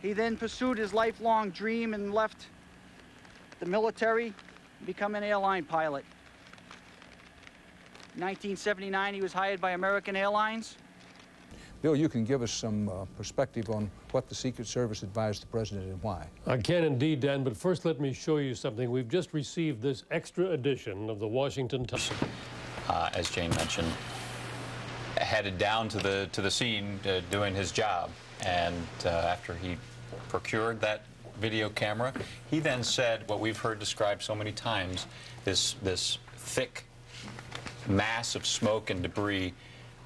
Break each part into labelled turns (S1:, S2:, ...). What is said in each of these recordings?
S1: He then pursued his lifelong dream and left the military, become an airline pilot. In 1979, he was hired by American Airlines.
S2: Bill, you can give us some perspective on what the Secret Service advised the president and why.
S3: I can indeed, Dan, but first let me show you something. We've just received this extra edition of the Washington Times.
S4: As Jane mentioned, headed down to the scene doing his job, and after he procured that video camera, he then said what we've heard described so many times, this thick mass of smoke and debris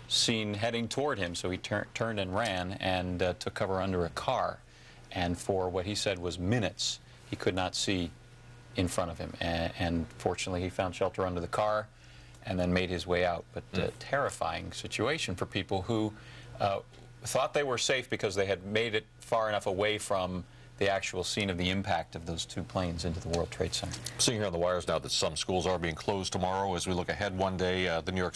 S4: seen heading toward him. So he turned and ran and took cover under a car, and for what he said was minutes he could not see in front of him, and fortunately he found shelter under the car and then made his way out. But terrifying situation for people who thought they were safe because they had made it far enough away from the actual scene of the impact of those two planes into the World Trade Center.
S5: Seeing here on the wires now that some schools are being closed tomorrow. As we look ahead one day, the New York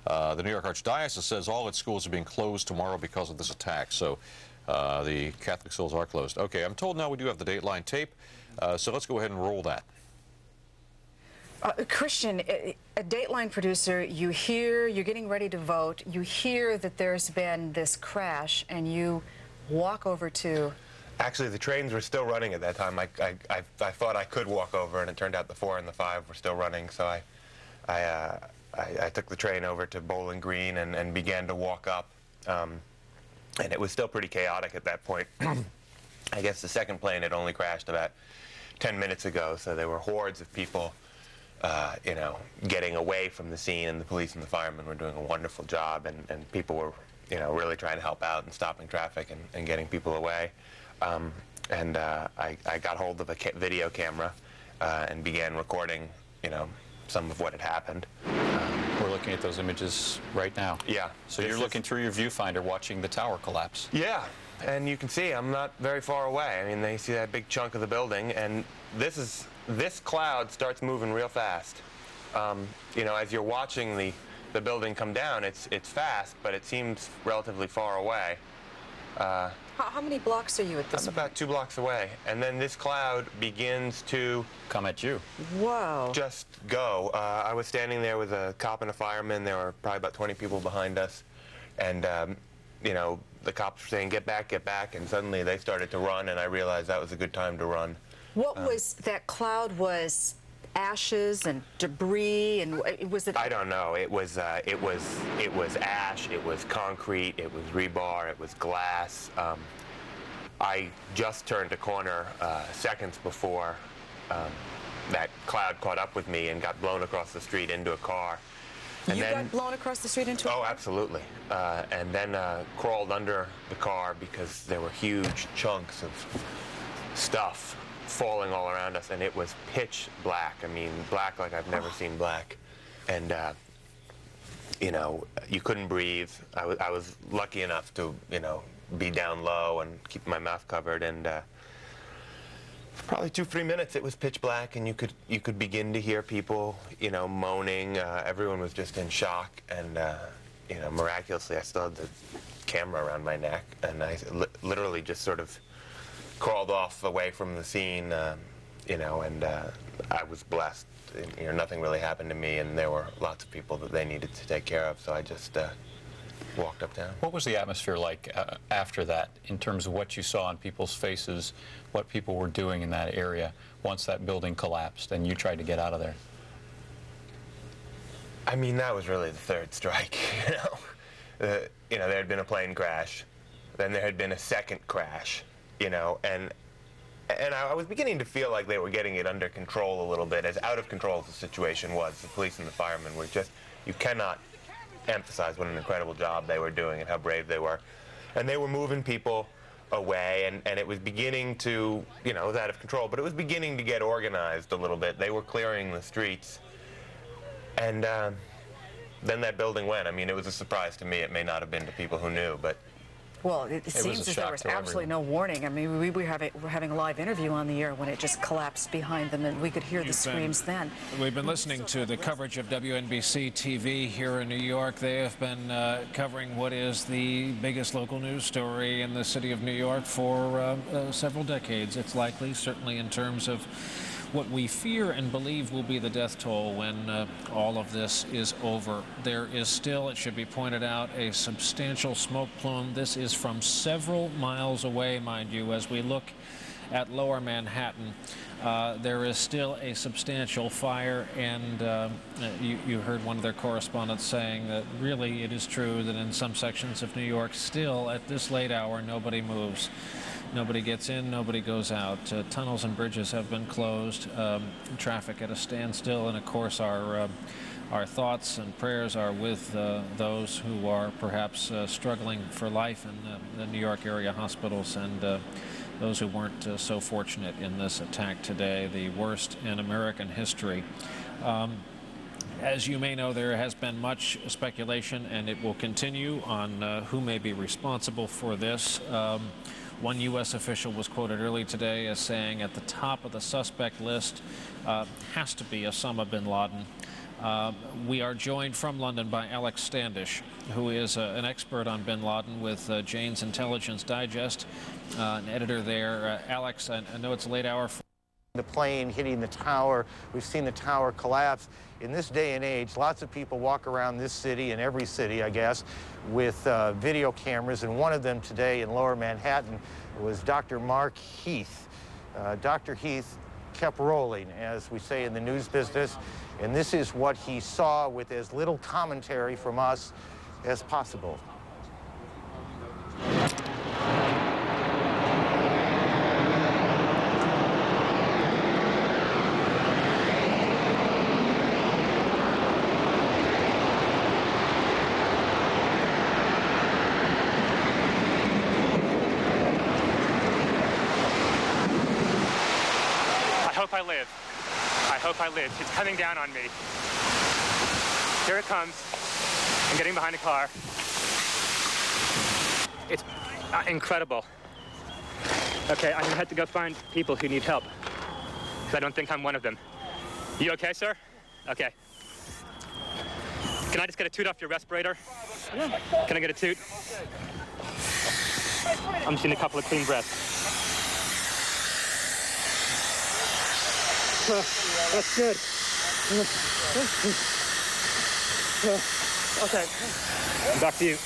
S5: Archdiocese says all its schools are being closed tomorrow because of this attack. So the Catholic schools are closed. Okay, I'm told now we do have the Dateline tape, so let's go ahead and roll that.
S6: Christian, a Dateline producer, you're getting ready to vote, you hear that there's been this crash, and you walk over to...
S7: Actually, the trains were still running at that time. I thought I could walk over, and it turned out the 4 and the 5 were still running, so I took the train over to Bowling Green and began to walk up, and it was still pretty chaotic at that point. I guess the second plane had only crashed about 10 minutes ago, so there were hordes of people you know, getting away from the scene, and the police and the firemen were doing a wonderful job, and people were, you know, really trying to help out and stopping traffic and getting people away. I got hold of a video camera and began recording, you know, some of what had happened.
S4: We're looking at those images right now.
S7: Yeah.
S4: So you're looking through your viewfinder watching the tower collapse.
S7: Yeah, and you can see I'm not very far away. I mean, they see that big chunk of the building, and this cloud starts moving real fast. You know, as you're watching the building come down, it's fast, but it seems relatively far away.
S6: How many blocks are you at this
S7: I'm about 2 blocks away, and then this cloud begins to
S4: come at you.
S6: Whoa.
S7: Just go. I was standing there with a cop and a fireman. There were probably about 20 people behind us, and you know, the cops were saying, "Get back, get back," and suddenly they started to run, and I realized that was a good time to run.
S6: What was that cloud? Was ashes and debris, and was it?
S7: I don't know. It was ash. It was concrete. It was rebar. It was glass. I just turned a corner seconds before that cloud caught up with me and got blown across the street into a car. And
S6: you
S7: then,
S6: got blown across the street into a car?
S7: Oh, absolutely. And then crawled under the car because there were huge chunks of stuff falling all around us, and it was pitch black. I mean, black like I've never seen black. And, you know, you couldn't breathe. I was lucky enough to, you know, be down low and keep my mouth covered, and for probably 2-3 minutes it was pitch black, and you could begin to hear people, you know, moaning. Everyone was just in shock, and you know, miraculously I still had the camera around my neck, and I literally just sort of crawled off away from the scene, you know, and I was blessed. You know, nothing really happened to me, and there were lots of people that they needed to take care of, so I just walked uptown.
S4: What was the atmosphere like after that, in terms of what you saw on people's faces, what people were doing in that area once that building collapsed and you tried to get out of there?
S7: I mean, that was really the third strike, you know. You know, there had been a plane crash, then there had been a second crash, you know, and I was beginning to feel like they were getting it under control a little bit. As out of control as the situation was, the police and the firemen were just, you cannot emphasize what an incredible job they were doing and how brave they were. And they were moving people away, and it was beginning to, you know, it was out of control, but it was beginning to get organized a little bit. They were clearing the streets. And then that building went. I mean, it was a surprise to me. It may not have been to people who knew, but
S6: Well, it seems as there was absolutely no warning. I mean, we're having a live interview on the air when it just collapsed behind them, and we could hear the screams then.
S8: We've been listening to the coverage of WNBC TV here in New York. They have been covering what is the biggest local news story in the city of New York for several decades. It's likely, certainly in terms of what we fear and believe will be the death toll when all of this is over. There is still, it should be pointed out, a substantial smoke plume. This is from several miles away, mind you, as we look at lower Manhattan. There is still a substantial fire, and you heard one of their correspondents saying that really it is true that in some sections of New York still at this late hour nobody moves. Nobody gets in, nobody goes out. Tunnels and bridges have been closed, traffic at a standstill, and of course our thoughts and prayers are with those who are perhaps struggling for life in the New York area hospitals, and those who weren't so fortunate in this attack today, the worst in American history. As you may know, there has been much speculation, and it will continue, on who may be responsible for this. One U.S. official was quoted early today as saying at the top of the suspect list has to be Osama bin Laden. We are joined from London by Alex Standish, who is an expert on bin Laden with Jane's Intelligence Digest, an editor there. Alex, I know it's a late hour.
S9: The plane hitting the tower, we've seen the tower collapse. In this day and age, lots of people walk around this city, and every city, I guess, with video cameras, and one of them today in lower Manhattan was Dr. Mark Heath. Dr. Heath kept rolling, as we say in the news business, and this is what he saw with as little commentary from us as possible.
S10: I hope I live. It's coming down on me. Here it comes. I'm getting behind a car. It's incredible. Okay, I'm gonna have to go find people who need help, because I don't think I'm one of them. You okay, sir? Okay. Can I just get a toot off your respirator? Can I get a toot? I'm just getting a couple of clean breaths. That's good. Okay. Back to you.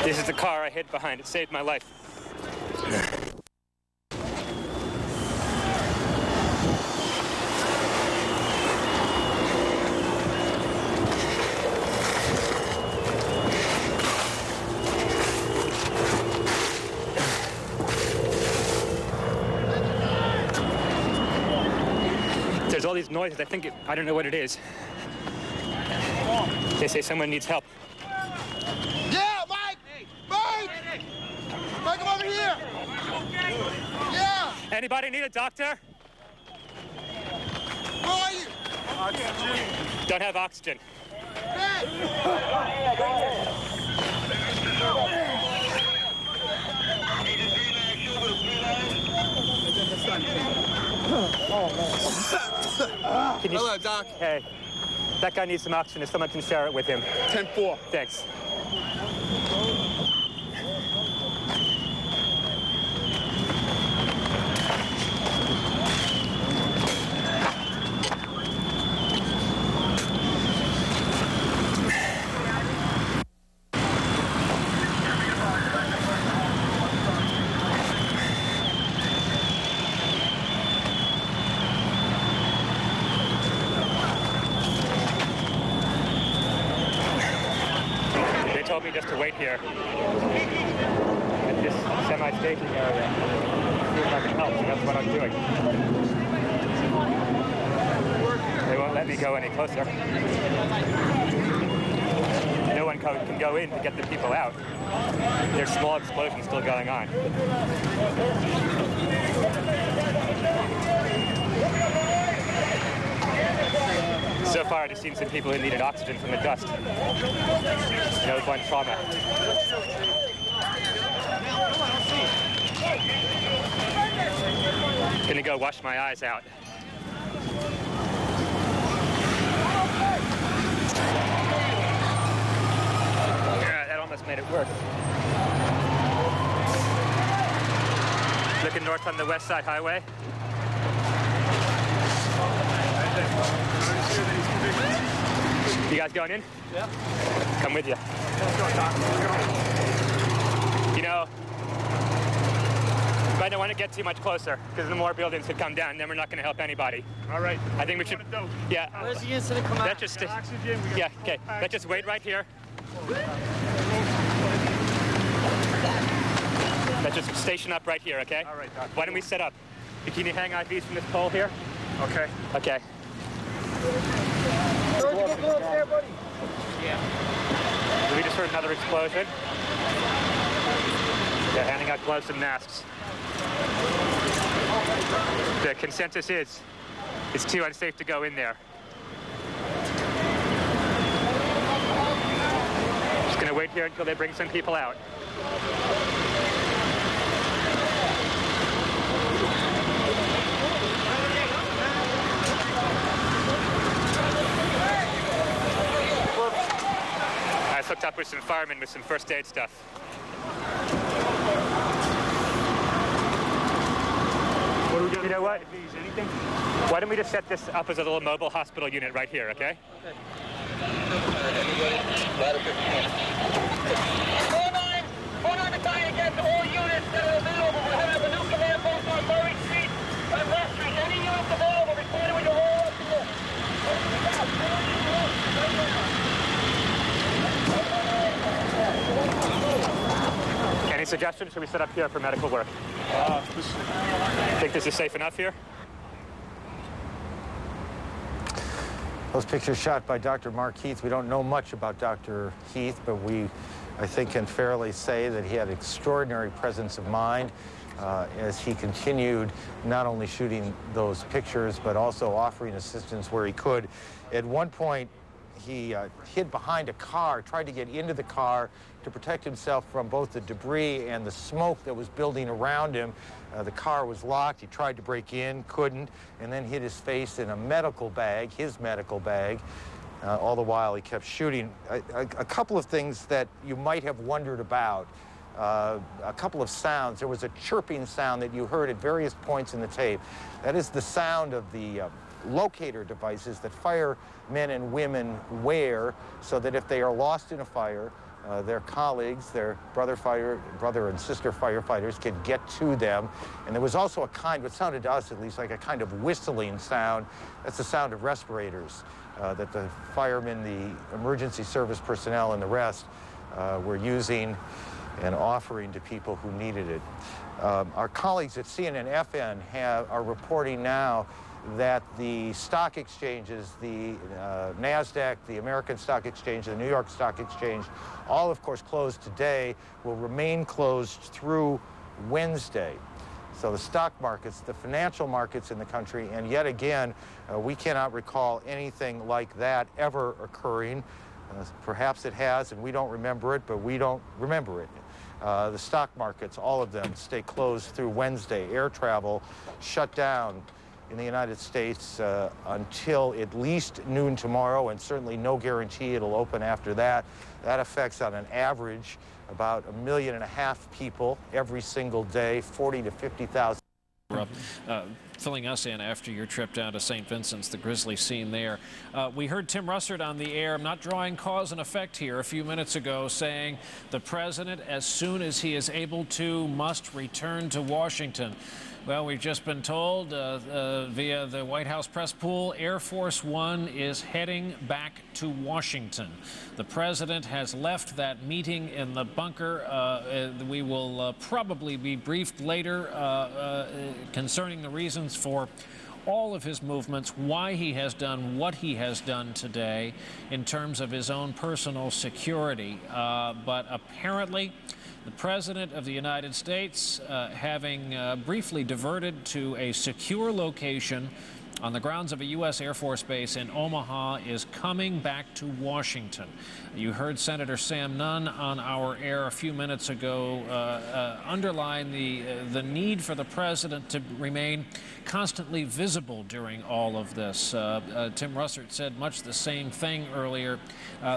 S10: This is the car I hid behind. It saved my life. There's all these noises. I don't know what it is. They say someone needs help.
S11: Mike, come over here! Yeah!
S10: Anybody need a doctor?
S11: Where are you? Oxygen.
S10: Don't have oxygen.
S11: Hey!
S10: Hello, Doc. Hey, that guy needs some oxygen if someone can share it with him.
S11: 10-4.
S10: Thanks. Told me just to wait here at this semi-staging area. See if I can help, so that's what I'm doing. let me go any closer. No one can go in to get the people out. There's small explosions still going on. So far, I've just seen some people who needed oxygen from the dust. That was one trauma. Gonna go wash my eyes out. Yeah, that almost made it work. Looking north on the West Side Highway. You guys going in? Yeah. Come with you. You know, I don't want to get too much closer because the more buildings could come down, then we're not going to help anybody.
S12: All right.
S10: I think we should. Yeah.
S11: Where's the incident come out?
S10: Let's just. Yeah. Okay. Let's just wait right here. Let's just station up right here. Okay.
S12: All right, Doc.
S10: Why don't we set up? Can you hang IVs from this pole here?
S12: Okay.
S10: Okay.
S11: Go up there, buddy.
S10: We just heard another explosion. They're handing out gloves and masks. The consensus is it's too unsafe to go in there. Just gonna wait here until they bring some people out. I was hooked up with some firemen with some first aid stuff.
S12: What are we gonna
S10: You know what?
S12: Anything?
S10: Why don't we just set this up as a little mobile hospital unit right here, okay?
S11: Against all units that are available. We're going to have a new command post on Murray Street and West Street. Any units available, reported with your whole up here.
S10: Any suggestions? Should we set up here for medical work? Think this is safe enough here?
S9: Those pictures shot by Dr. Mark Heath. We don't know much about Dr. Heath, but we, I think, can fairly say that he had extraordinary presence of mind as he continued not only shooting those pictures, but also offering assistance where he could. At one point, he hid behind a car, tried to get into the car to protect himself from both the debris and the smoke that was building around him. The car was locked. He tried to break in, couldn't, and then hid his face in a medical bag, his medical bag. All the while he kept shooting. A couple of things that you might have wondered about. A couple of sounds. There was a chirping sound that you heard at various points in the tape. That is the sound of the locator devices that firemen and women wear so that if they are lost in a fire, their colleagues, their brother and sister firefighters can get to them. And there was also a kind, what sounded to us at least, like a kind of whistling sound. That's the sound of respirators that the firemen, the emergency service personnel, and the rest were using and offering to people who needed it. Our colleagues at CNN-FN are reporting now that the stock exchanges, the NASDAQ, the American Stock Exchange, the New York Stock Exchange, all of course closed today, will remain closed through Wednesday. So the stock markets, the financial markets in the country, and yet again, we cannot recall anything like that ever occurring. Perhaps it has, and we don't remember it, but we don't remember it. The stock markets, all of them, stay closed through Wednesday. Air travel shut down in the United States until at least noon tomorrow, and certainly no guarantee it'll open after that. That affects, on an average, about 1.5 million people every single day, 40,000 to 50,000.
S8: Filling us in after your trip down to St. Vincent's, the grisly scene there. We heard Tim Russert on the air. I'm not drawing cause and effect here a few minutes ago, saying the president, as soon as he is able to, must return to Washington. Well, we've just been told via the White House press pool, Air Force One is heading back to Washington. The president has left that meeting in the bunker. We will probably be briefed later concerning the reasons for all of his movements, why he has done what he has done today in terms of his own personal security. But apparently, the President of the United States, having briefly diverted to a secure location on the grounds of a U.S. Air Force base in Omaha, is coming back to Washington. You heard Senator Sam Nunn on our air a few minutes ago underline the need for the President to remain constantly visible during all of this. Tim Russert said much the same thing earlier.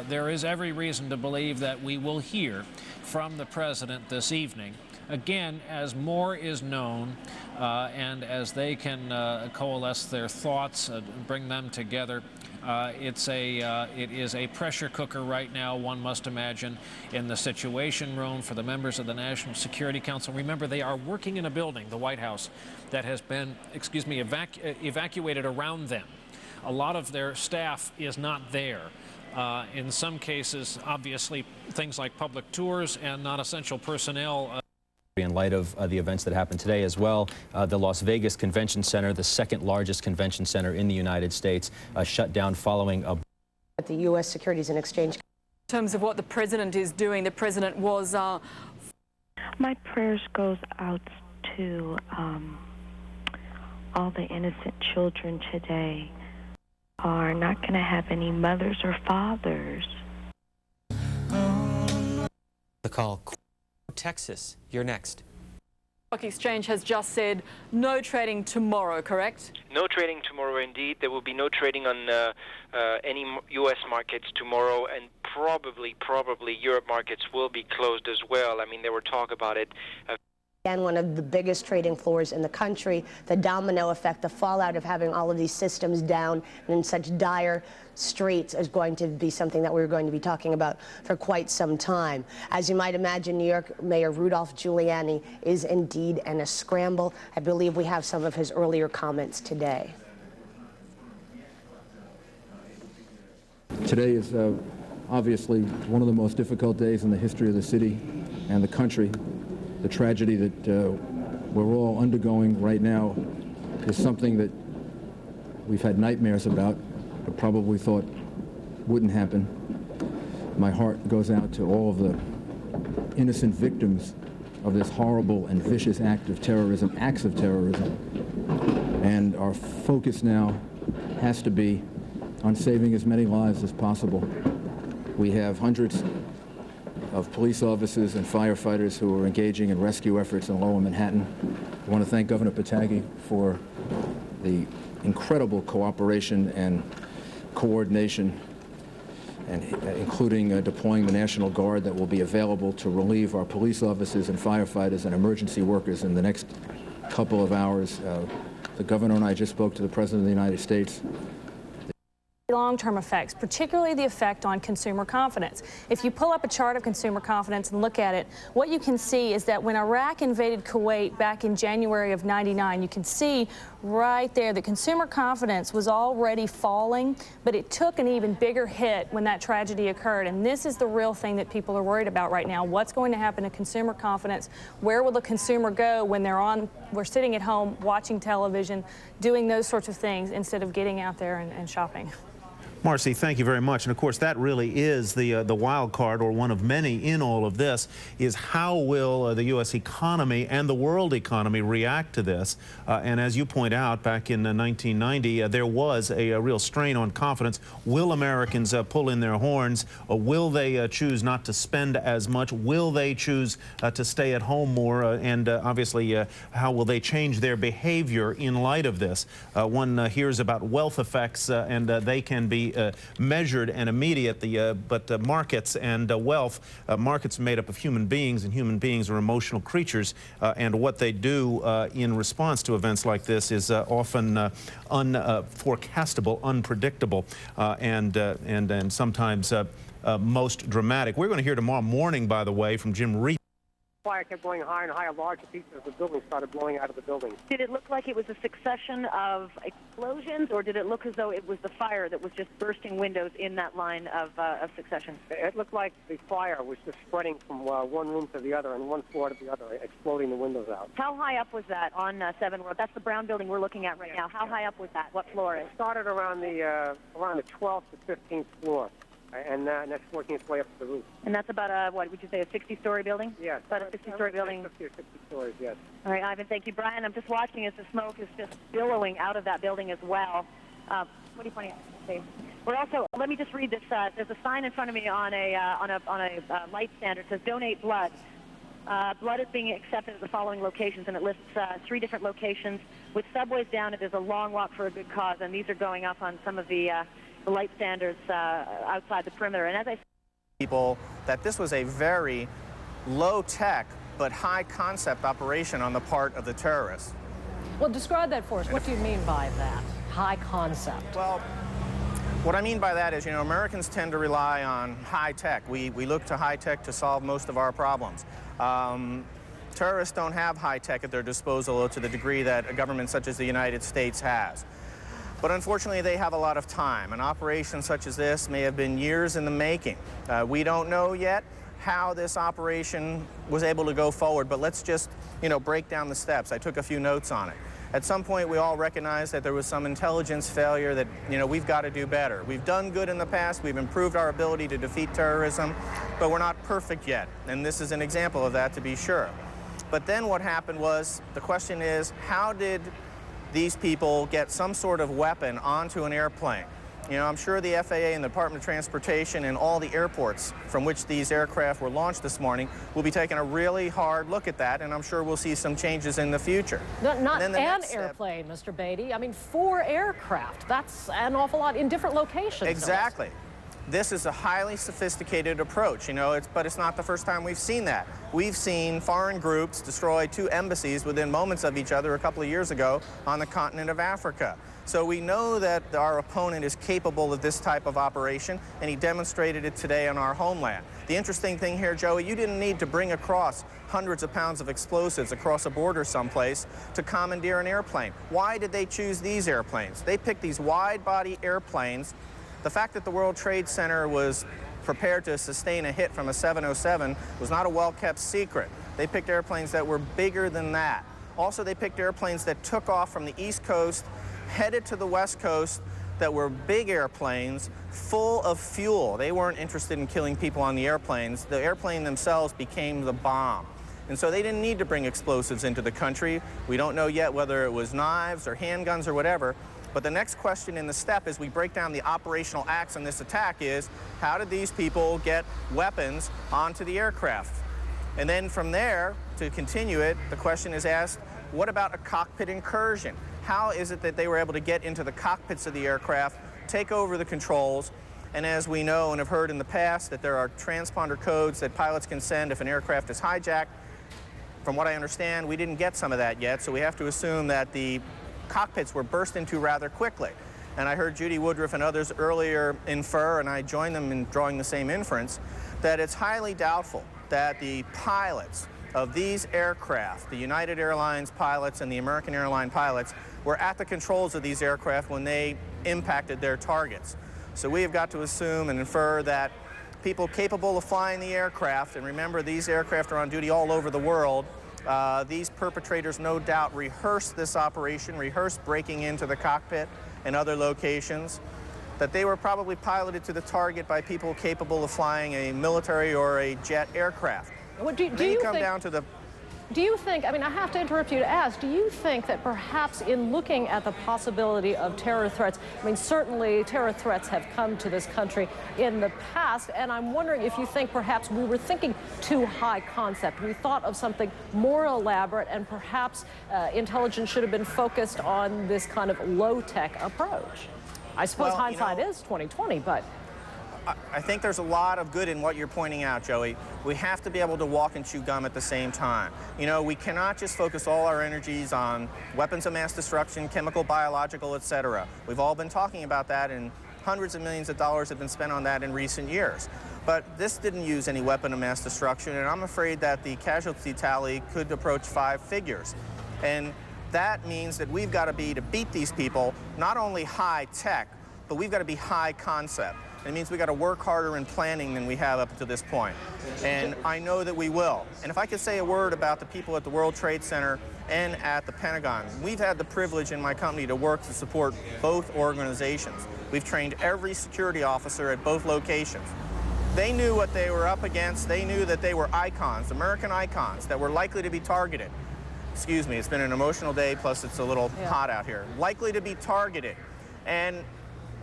S8: There is every reason to believe that we will hear from the President this evening. Again, as more is known and as they can coalesce their thoughts, bring them together, it is a pressure cooker right now, one must imagine, in the Situation Room for the members of the National Security Council. Remember, they are working in a building, the White House, that has been, evacuated around them. A lot of their staff is not there. In some cases, obviously, things like public tours and non-essential personnel.
S13: In light of the events that happened today as well, the Las Vegas Convention Center, the second largest convention center in the United States, shut down following a...
S14: At the U.S. Securities and Exchange.
S15: In terms of what the President is doing, the President was...
S16: My prayers goes out to all the innocent children today are not going to have any mothers or fathers.
S17: The call. Texas, you're next.
S15: Stock Exchange has just said no trading tomorrow, correct?
S18: No trading tomorrow, indeed. There will be no trading on any U.S. markets tomorrow, and probably Europe markets will be closed as well. I mean, there were talk about it.
S14: And one of the biggest trading floors in the country, the domino effect, the fallout of having all of these systems down and in such dire straits is going to be something that we're going to be talking about for quite some time. As you might imagine, New York Mayor Rudolph Giuliani is indeed in a scramble. I believe we have some of his earlier comments today.
S19: Today is obviously one of the most difficult days in the history of the city and the country. The tragedy that we're all undergoing right now is something that we've had nightmares about, but probably thought wouldn't happen. My heart goes out to all of the innocent victims of this horrible and vicious act of terrorism, acts of terrorism. And our focus now has to be on saving as many lives as possible. We have hundreds of police officers and firefighters who are engaging in rescue efforts in Lower Manhattan. I want to thank Governor Patagi for the incredible cooperation and coordination, and including deploying the National Guard that will be available to relieve our police officers and firefighters and emergency workers in the next couple of hours. The governor and I just spoke to the President of the United States.
S20: Long-term effects, particularly the effect on consumer confidence. If you pull up a chart of consumer confidence and look at it, what you can see is that when Iraq invaded Kuwait back in January of '99, you can see right there that consumer confidence was already falling, but it took an even bigger hit when that tragedy occurred. And this is the real thing that people are worried about right now. What's going to happen to consumer confidence? Where will the consumer go when we're sitting at home watching television, doing those sorts of things instead of getting out there and shopping?
S21: Marcy, thank you very much. And of course, that really is the wild card, or one of many in all of this, is how will the U.S. economy and the world economy react to this? And as you point out, back in 1990, there was a real strain on confidence. Will Americans pull in their horns? Or will they choose not to spend as much? Will they choose to stay at home more? And obviously, how will they change their behavior in light of this? One hears about wealth effects, and they can be measured and immediate, but markets and wealth, markets are made up of human beings, and human beings are emotional creatures, and what they do in response to events like this is often unforecastable, unpredictable, and sometimes most dramatic. We're going to hear tomorrow morning, by the way, from Jim Reed.
S12: fire kept going higher and higher. Larger pieces of the building started blowing out of the building.
S1: Did it look like it was a succession of explosions, or did it look as though it was the fire that was just bursting windows in that line of succession?
S12: It looked like the fire was just spreading from one room to the other and one floor to the other, exploding the windows out.
S1: How high up was that on 7 Road? That's the brown building we're looking at right now. How high up was that? What floor?
S12: It started around the 12th to 15th floor. And that's working its way up to the roof.
S1: And that's about what would you say, a 60-story building?
S12: Yes.
S1: About a 60-story building?
S12: 50 or 60 stories, yes.
S1: All right, Ivan, thank you. Brian, I'm just watching as the smoke is just billowing out of that building as well. What are you pointing at? Okay. We're also, let me just read this. There's a sign in front of me on a light stand. It says, donate blood. Blood is being accepted at the following locations, and it lists 3 different locations. With subways down, it is a long walk for a good cause, and these are going up on some of the light standards outside the perimeter. And as I said,
S9: people, that this was a very low-tech but high-concept operation on the part of the terrorists.
S22: Well, describe that for us. What do you mean by that? High concept.
S9: Well, what I mean by that is, you know, Americans tend to rely on high-tech. We look to high-tech to solve most of our problems. Terrorists don't have high-tech at their disposal to the degree that a government such as the United States has. But unfortunately, they have a lot of time. An operation such as this may have been years in the making. We don't know yet how this operation was able to go forward, but let's just, you know, break down the steps. I took a few notes on it. At some point, we all recognized that there was some intelligence failure, that, you know, we've got to do better. We've done good in the past. We've improved our ability to defeat terrorism, but we're not perfect yet. And this is an example of that, to be sure. But then what happened was, the question is, how did these people get some sort of weapon onto an airplane? You know, I'm sure the FAA and the Department of Transportation and all the airports from which these aircraft were launched this morning will be taking a really hard look at that, and I'm sure we'll see some changes in the future.
S22: Not an airplane, Mr. Beatty. I mean, 4 aircraft. That's an awful lot in different locations.
S9: Exactly. This is a highly sophisticated approach, you know, but it's not the first time we've seen that. We've seen foreign groups destroy 2 embassies within moments of each other a couple of years ago on the continent of Africa. So we know that our opponent is capable of this type of operation, and he demonstrated it today on our homeland. The interesting thing here, Joey, you didn't need to bring across hundreds of pounds of explosives across a border someplace to commandeer an airplane. Why did they choose these airplanes? They picked these wide-body airplanes. The fact that the World Trade Center was prepared to sustain a hit from a 707 was not a well-kept secret. They picked airplanes that were bigger than that. Also, they picked airplanes that took off from the East Coast, headed to the West Coast, that were big airplanes, full of fuel. They weren't interested in killing people on the airplanes. The airplane themselves became the bomb. And so they didn't need to bring explosives into the country. We don't know yet whether it was knives or handguns or whatever. But the next question in the step as we break down the operational acts in this attack is, how did these people get weapons onto the aircraft? And then from there, to continue it, the question is asked, what about a cockpit incursion? How is it that they were able to get into the cockpits of the aircraft, take over the controls, and as we know and have heard in the past that there are transponder codes that pilots can send if an aircraft is hijacked. From what I understand, we didn't get some of that yet, so we have to assume that the cockpits were burst into rather quickly. And I heard Judy Woodruff and others earlier infer, and I join them in drawing the same inference, that it's highly doubtful that the pilots of these aircraft, the United Airlines pilots and the American Airline pilots, were at the controls of these aircraft when they impacted their targets. So we have got to assume and infer that people capable of flying the aircraft, and remember these aircraft are on duty all over the world, these perpetrators no doubt rehearsed this operation, rehearsed breaking into the cockpit and other locations, that they were probably piloted to the target by people capable of flying a military or a jet aircraft.
S22: Well, do you think, I mean, I have to interrupt you to ask, do you think that perhaps in looking at the possibility of terror threats, I mean, certainly terror threats have come to this country in the past, and I'm wondering if you think perhaps we were thinking too high concept. We thought of something more elaborate, and perhaps intelligence should have been focused on this kind of low-tech approach. I suppose hindsight is 20/20, but
S9: I think there's a lot of good in what you're pointing out, Joey. We have to be able to walk and chew gum at the same time. You know, we cannot just focus all our energies on weapons of mass destruction, chemical, biological, etc. We've all been talking about that, and Hundreds of millions of dollars have been spent on that in recent years. But this didn't use any weapon of mass destruction, and I'm afraid that the casualty tally could approach 5 figures. And that means that we've got to beat these people, not only high tech, but we've got to be high concept. It means we've got to work harder in planning than we have up to this point. And I know that we will. And if I could say a word about the people at the World Trade Center and at the Pentagon, we've had the privilege in my company to work to support both organizations. We've trained every security officer at both locations. They knew what they were up against. They knew that they were icons, American icons, that were likely to be targeted. Excuse me, it's been an emotional day, plus it's a little hot out here. Likely to be targeted. And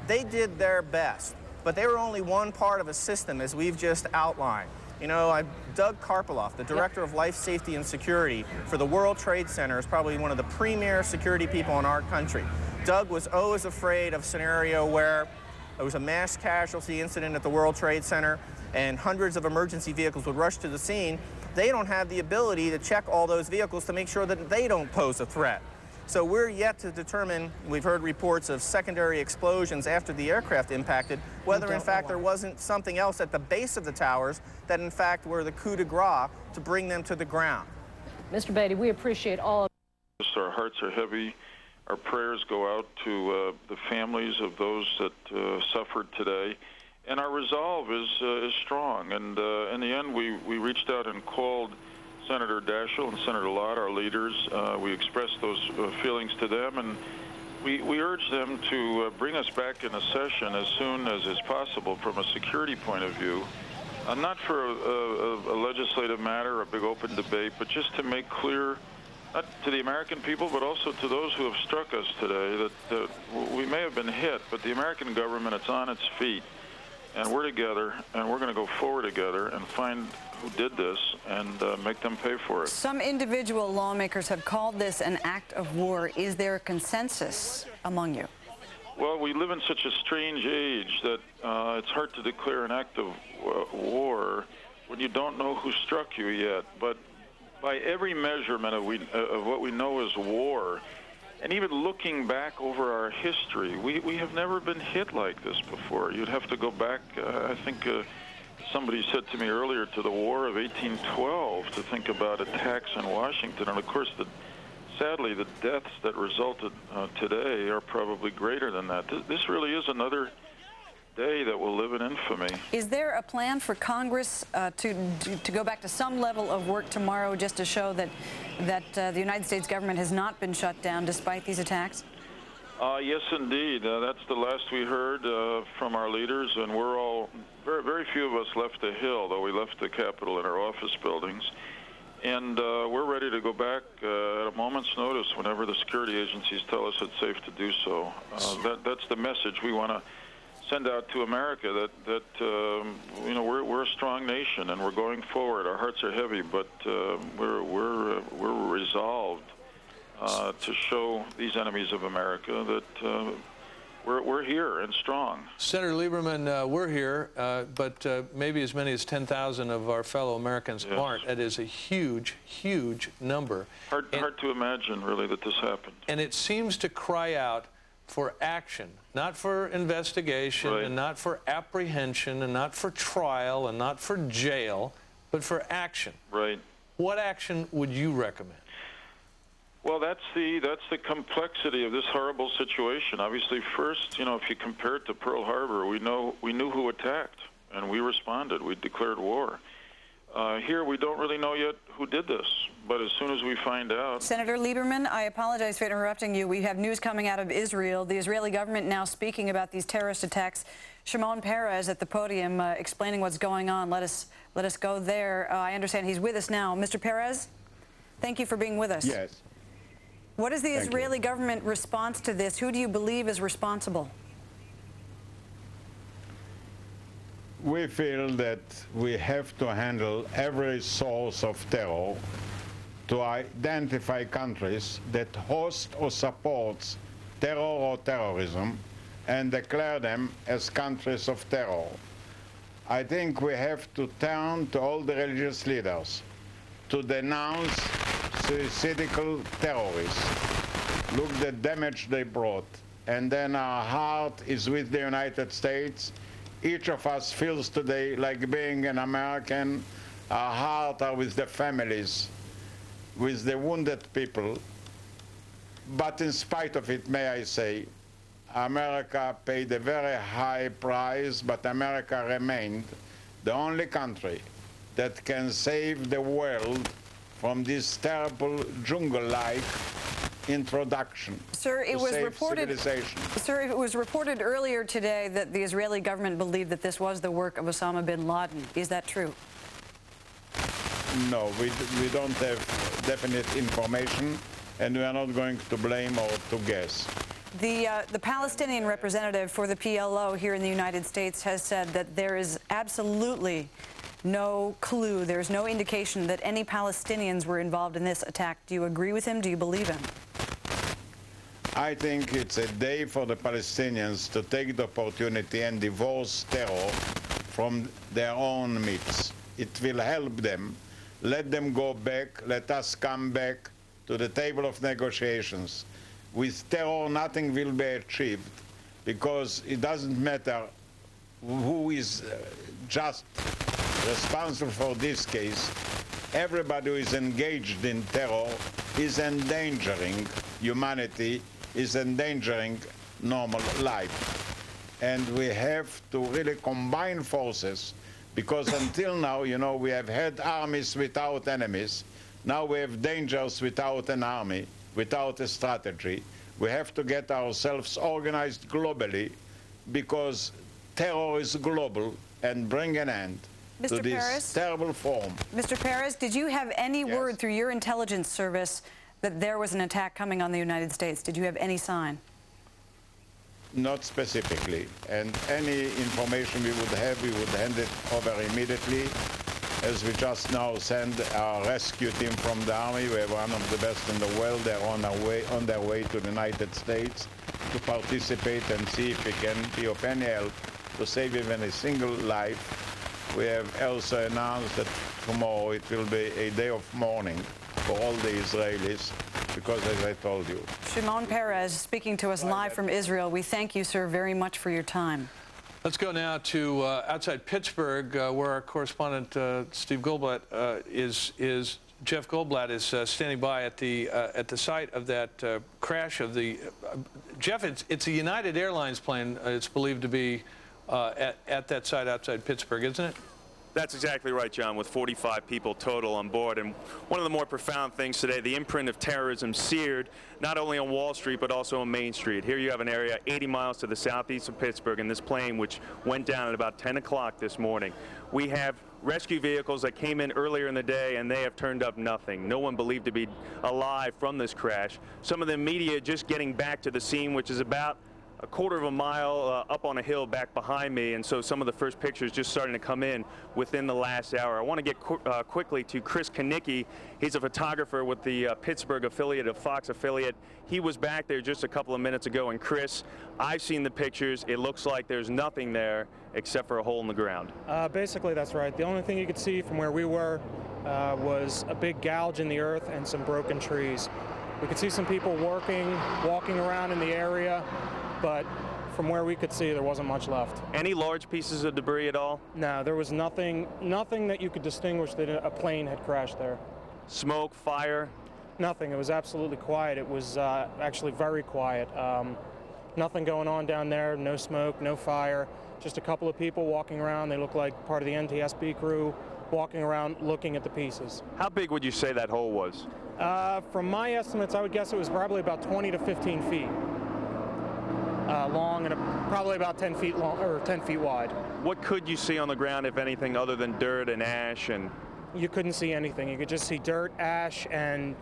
S9: they did their best. But they were only one part of a system, as we've just outlined. You know, Doug Karpiloff, the Director of Life Safety and Security for the World Trade Center, is probably one of the premier security people in our country. Doug was always afraid of a scenario where there was a mass casualty incident at the World Trade Center and hundreds of emergency vehicles would rush to the scene. They don't have the ability to check all those vehicles to make sure that they don't pose a threat. So we're yet to determine, we've heard reports of secondary explosions after the aircraft impacted, whether in fact there wasn't something else at the base of the towers that in fact were the coup de grace to bring them to the ground.
S22: Mr. Beatty, we appreciate all of
S2: this. Our hearts are heavy. Our prayers go out to the families of those that suffered today. And our resolve is strong. And in the end, we reached out and called Senator Daschle and Senator Lott, our leaders. We expressed those feelings to them, and we urged them to bring us back in a session as soon as is possible from a security point of view, not for a legislative matter, a big open debate, but just to make clear, not to the American people, but also to those who have struck us today, that we may have been hit, but the American government, it's on its feet, and we're together, and we're going to go forward together and find who did this and make them pay for it.
S3: Some individual lawmakers have called this an act of war. Is there a consensus among you?
S2: Well, we live in such a strange age that it's hard to declare an act of war when you don't know who struck you yet. But by every measurement of what we know as war, and even looking back over our history, we have never been hit like this before. You'd have to go back, I think, somebody said to me earlier, to the War of 1812 to think about attacks in Washington. And of course, sadly, the deaths that resulted today are probably greater than that. This really is another day that will live in infamy.
S3: Is there a plan for Congress to go back to some level of work tomorrow just to show that the United States government has not been shut down despite these attacks?
S2: Yes, indeed. That's the last we heard from our leaders, and we're all, very few of us left the Hill, though we left the Capitol in our office buildings. And we're ready to go back at a moment's notice whenever the security agencies tell us it's safe to do so. That's the message we want to send out to America, that you know, we're a strong nation and we're going forward. Our hearts are heavy, but we're resolved to show these enemies of America that we're here and strong.
S23: Senator Lieberman, we're here, but maybe as many as 10,000 of our fellow Americans aren't. That is a huge, huge number.
S2: Hard to imagine, really, that this happened.
S23: And it seems to cry out for action, not for investigation, and not for apprehension, and not for trial, and not for jail, but for action.
S2: Right.
S23: What action would you recommend?
S2: Well, that's the complexity of this horrible situation. Obviously, first, you know, if you compare it to Pearl Harbor, we knew who attacked, and we responded. We declared war. Here, we don't really know yet who did this, but as soon as we find out...
S3: Senator Lieberman, I apologize for interrupting you. We have news coming out of Israel. The Israeli government now speaking about these terrorist attacks. Shimon Peres at the podium explaining what's going on. Let us go there. I understand he's with us now. Mr. Peres, thank you for being with us.
S24: Yes.
S3: What is the Israeli government response to this? Who do you believe is responsible?
S24: We feel that we have to handle every source of terror to identify countries that host or supports terror or terrorism and declare them as countries of terror. I think we have to turn to all the religious leaders to denounce suicidal terrorists. Look the damage they brought and then our heart is with the United States. Each of us feels today like being an American. Our heart are with the families, with the wounded people. But in spite of it, may I say, America paid a very high price, but America remained the only country that can save the world from this terrible jungle-like introduction.
S3: Sir, it was reported. Sir, it was reported earlier today that the Israeli government believed that this was the work of Osama bin Laden. Is that true?
S24: No, we don't have definite information, and we are not going to blame or to guess.
S3: The Palestinian representative for the PLO here in the United States has said that there is absolutely no clue, there's no indication that any Palestinians were involved in this attack. Do you agree with him? Do you believe him?
S24: I think it's a day for the Palestinians to take the opportunity and divorce terror from their own midst. It will help them. Let them go back. Let us come back to the table of negotiations. With terror, nothing will be achieved, because it doesn't matter who is just responsible for this case. Everybody who is engaged in terror is endangering humanity, is endangering normal life. And we have to really combine forces, because until now, you know, we have had armies without enemies. Now we have dangers without an army, without a strategy. We have to get ourselves organized globally, because terror is global, and bring an end to this terrible form.
S3: Mr. Peres, did you have any word through your intelligence service that there was an attack coming on the United States? Did you have any sign?
S24: Not specifically. And any information we would have, we would hand it over immediately. As we just now send our rescue team from the Army. We have one of the best in the world. They're on their way to the United States to participate and see if we can be of any help to save even a single life. We have also announced that tomorrow it will be a day of mourning for all the Israelis, because, as I told you.
S3: Shimon Peres speaking to us live from Israel. We thank you, sir, very much for your time.
S23: Let's go now to outside Pittsburgh, where our correspondent Steve Goldblatt is. Jeff Goldblatt is standing by at the site of that crash of the. Jeff, it's a United Airlines plane. It's believed to be at that site outside Pittsburgh, isn't it?
S4: That's exactly right, John, with 45 people total on board. And one of the more profound things today, the imprint of terrorism seared not only on Wall Street, but also on Main Street. Here you have an area 80 miles to the southeast of Pittsburgh, and this plane, which went down at about 10 o'clock this morning. We have rescue vehicles that came in earlier in the day, and they have turned up nothing. No one believed to be alive from this crash. Some of the media just getting back to the scene, which is about a quarter of a mile up on a hill back behind me, and so some of the first pictures just starting to come in within the last hour. I want to get quickly to Chris Kanicki. He's a photographer with the Pittsburgh affiliate of Fox affiliate. He was back there just a couple of minutes ago, and Chris, I've seen the pictures. It looks like there's nothing there except for a hole in the ground.
S5: Basically, that's right. The only thing you could see from where we were was a big gouge in the earth and some broken trees. We could see some people walking around in the area, but from where we could see, there wasn't much left.
S4: Any large pieces of debris at all?
S5: No, there was nothing that you could distinguish that a plane had crashed there.
S4: Smoke, fire?
S5: Nothing. It was absolutely quiet. It was actually very quiet. Nothing going on down there, no smoke, no fire, just a couple of people walking around. They look like part of the NTSB crew walking around looking at the pieces.
S4: How big would you say that hole was?
S5: From my estimates, I would guess it was probably about 20 to 15 feet. Long and probably about 10 feet long or 10 feet wide.
S4: What could you see on the ground, if anything, other than dirt and ash? And
S5: you couldn't see anything. You could just see dirt, ash, and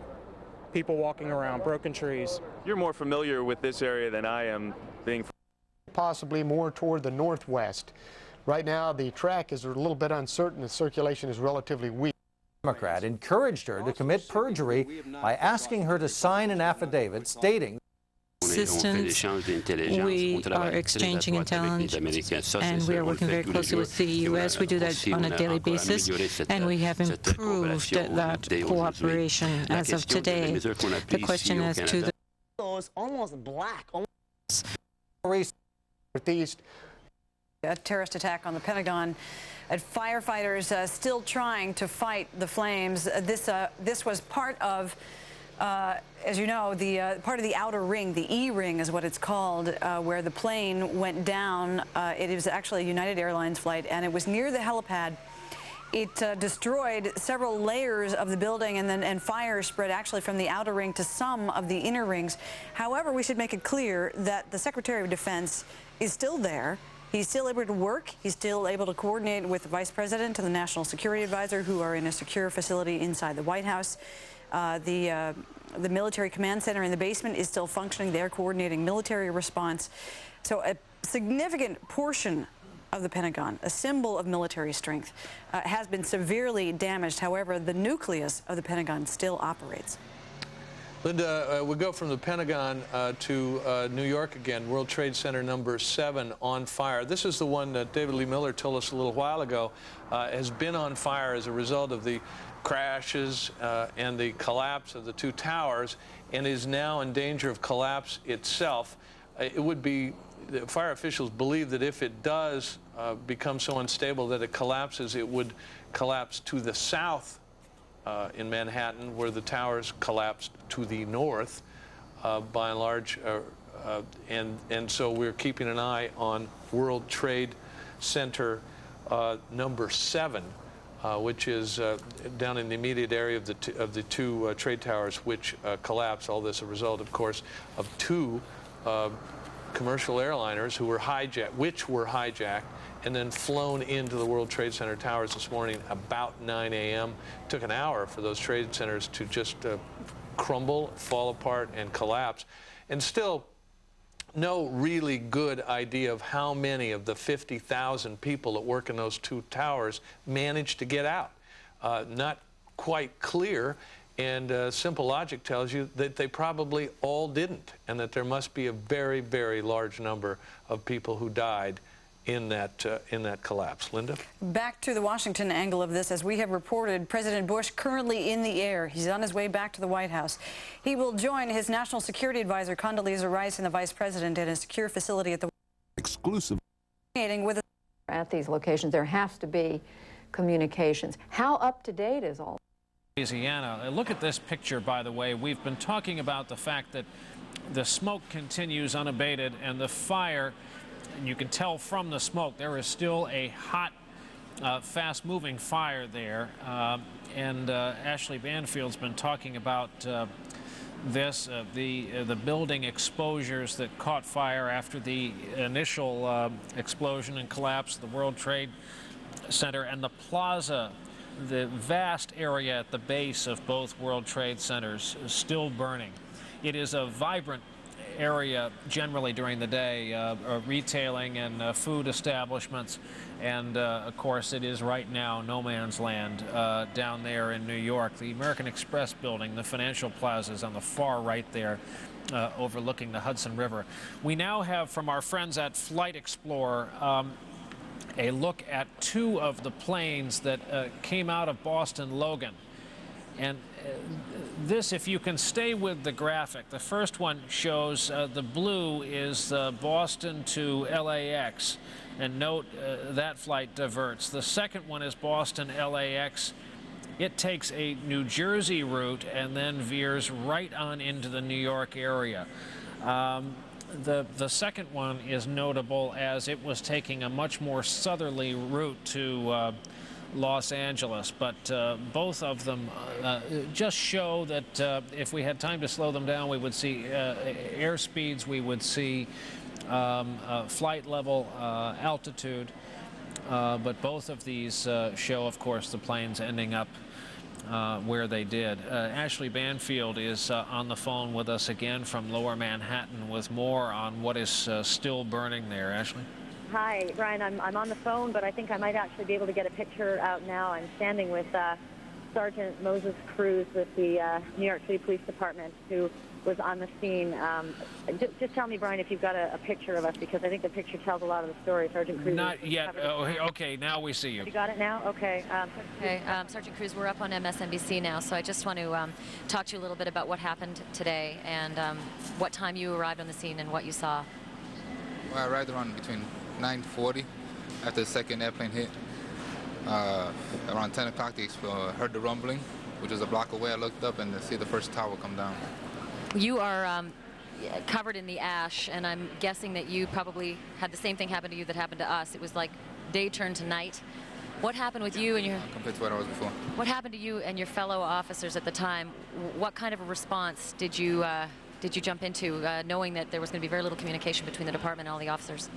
S5: people walking around, broken trees.
S4: You're more familiar with this area than I am, being
S6: possibly more toward the northwest. Right now, the track is a little bit uncertain. The circulation is relatively weak.
S7: Democrat encouraged her to commit perjury by asking her to sign an affidavit stating
S25: assistance. We are exchanging intelligence, and we are working very closely with the U.S. We do that on a daily basis, and we have improved that cooperation as of today. The question as to the
S26: almost black.
S6: Northeast.
S3: A terrorist attack on the Pentagon. And firefighters still trying to fight the flames. This was part of, as you know, part of the outer ring. The E ring is what it's called, where the plane went down. It was actually a United Airlines flight, and it was near the helipad. It destroyed several layers of the building, and fire spread actually from the outer ring to some of the inner rings. However, we should make it clear that the Secretary of Defense is still there. He's still able to work. He's still able to coordinate with the Vice President and the National Security Advisor, who are in a secure facility inside the White House. The Military Command Center in the basement is still functioning. They're coordinating military response. So a significant portion of the Pentagon, a symbol of military strength, has been severely damaged. However, the nucleus of the Pentagon still operates.
S23: Linda, we go from the Pentagon to New York again. World Trade Center number 7 on fire. This is the one that David Lee Miller told us a little while ago has been on fire as a result of the crashes and the collapse of the 2 towers, and is now in danger of collapse itself. It would be, the fire officials believe that if it does become so unstable that it collapses, it would collapse to the south in Manhattan, where the towers collapsed to the north, by and large, and so we're keeping an eye on World Trade Center number 7, which is down in the immediate area of the two trade towers which collapsed. All this a result, of course, of 2 commercial airliners who were hijacked and then flown into the World Trade Center towers this morning about 9 a.m. It took an hour for those trade centers to just crumble, fall apart, and collapse. And still, no really good idea of how many of the 50,000 people that work in those 2 towers managed to get out. Not quite clear, and simple logic tells you that they probably all didn't, and that there must be a very, very large number of people who died in that collapse. Linda?
S3: Back to the Washington angle of this, as we have reported, President Bush currently in the air. He's on his way back to the White House. He will join his National Security Advisor, Condoleezza Rice, and the Vice President in a secure facility at the exclusive with
S8: at these locations. There has to be communications. How up to date is all?
S10: Louisiana. Look at this picture, by the way. We've been talking about the fact that the smoke continues unabated, and the fire, and you can tell from the smoke, there is still a hot, fast-moving fire there. And Ashley Banfield's been talking about this, the building exposures that caught fire after the initial explosion and collapse of the World Trade Center, and the plaza, the vast area at the base of both World Trade Centers, is still burning. It is a vibrant area generally during the day, retailing and food establishments, and of course it is right now no man's land down there in New York. The American Express building, the financial plaza, is on the far right there, overlooking the Hudson River. We now have, from our friends at Flight Explorer, a look at 2 of the planes that came out of Boston Logan. And this, if you can stay with the graphic, the first one shows the blue is Boston to LAX, and note that flight diverts. The second one is Boston LAX. It takes a New Jersey route and then veers right on into the New York area. The second one is notable as it was taking a much more southerly route to Los Angeles, but both of them just show that if we had time to slow them down, we would see air speeds, we would see flight level, altitude, but both of these show, of course, the planes ending up where they did. Ashley Banfield is on the phone with us again from Lower Manhattan with more on what is still burning there. Ashley?
S1: Hi, Brian. I'm on the phone, but I think I might actually be able to get a picture out now. I'm standing with Sergeant Moses Cruz with the New York City Police Department, who was on the scene. Just tell me, Brian, if you've got a picture of us, because I think the picture tells a lot of the story. Sergeant Cruz.
S10: Not yet. Oh, okay, now we see you.
S1: You got it now? Okay.
S11: Sergeant Cruz, we're up on MSNBC now, so I just want to talk to you a little bit about what happened today and what time you arrived on the scene and what you saw.
S13: I arrived around between 9:40 after the second airplane hit. Around 10 o'clock, they heard the rumbling, which was a block away. I looked up and see the first tower come down.
S11: You are covered in the ash, and I'm guessing that you probably had the same thing happen to you that happened to us. It was like day turned to night. What happened with you and your...
S13: Compared to what I was before.
S11: What happened to you and your fellow officers at the time? What kind of a response did you jump into, knowing that there was going to be very little communication between the department and all the officers?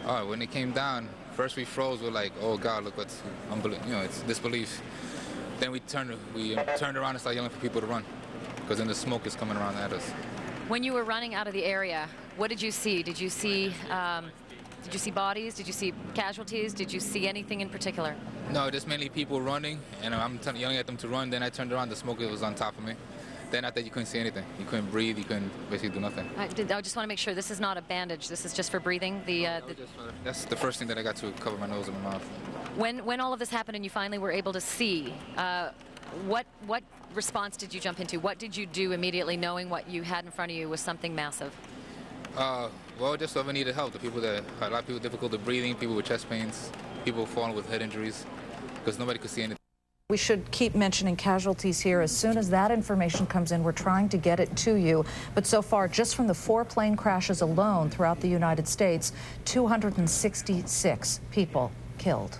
S13: Oh, when it came down, first we froze. We're like, "Oh God, look what's it's disbelief." Then we turned around and started yelling for people to run, because then the smoke is coming around at us.
S11: When you were running out of the area, what did you see? Did you see bodies? Did you see casualties? Did you see anything in particular?
S13: No, just mainly people running, and I'm yelling at them to run. Then I turned around, the smoke was on top of me. Then after, you couldn't see anything. You couldn't breathe. You couldn't basically do nothing.
S11: I just want to make sure this is not a bandage. This is just for breathing.
S13: That's the first thing that I got to cover my nose and my mouth.
S11: When all of this happened and you finally were able to see, what response did you jump into? What did you do immediately, knowing what you had in front of you was something massive?
S13: Well, just whoever needed help. A lot of people difficult with breathing, people with chest pains, people falling with head injuries, because nobody could see anything.
S15: We should keep mentioning casualties here. As soon as that information comes in, we're trying to get it to you. But so far, just from the 4 plane crashes alone throughout the United States, 266 people killed.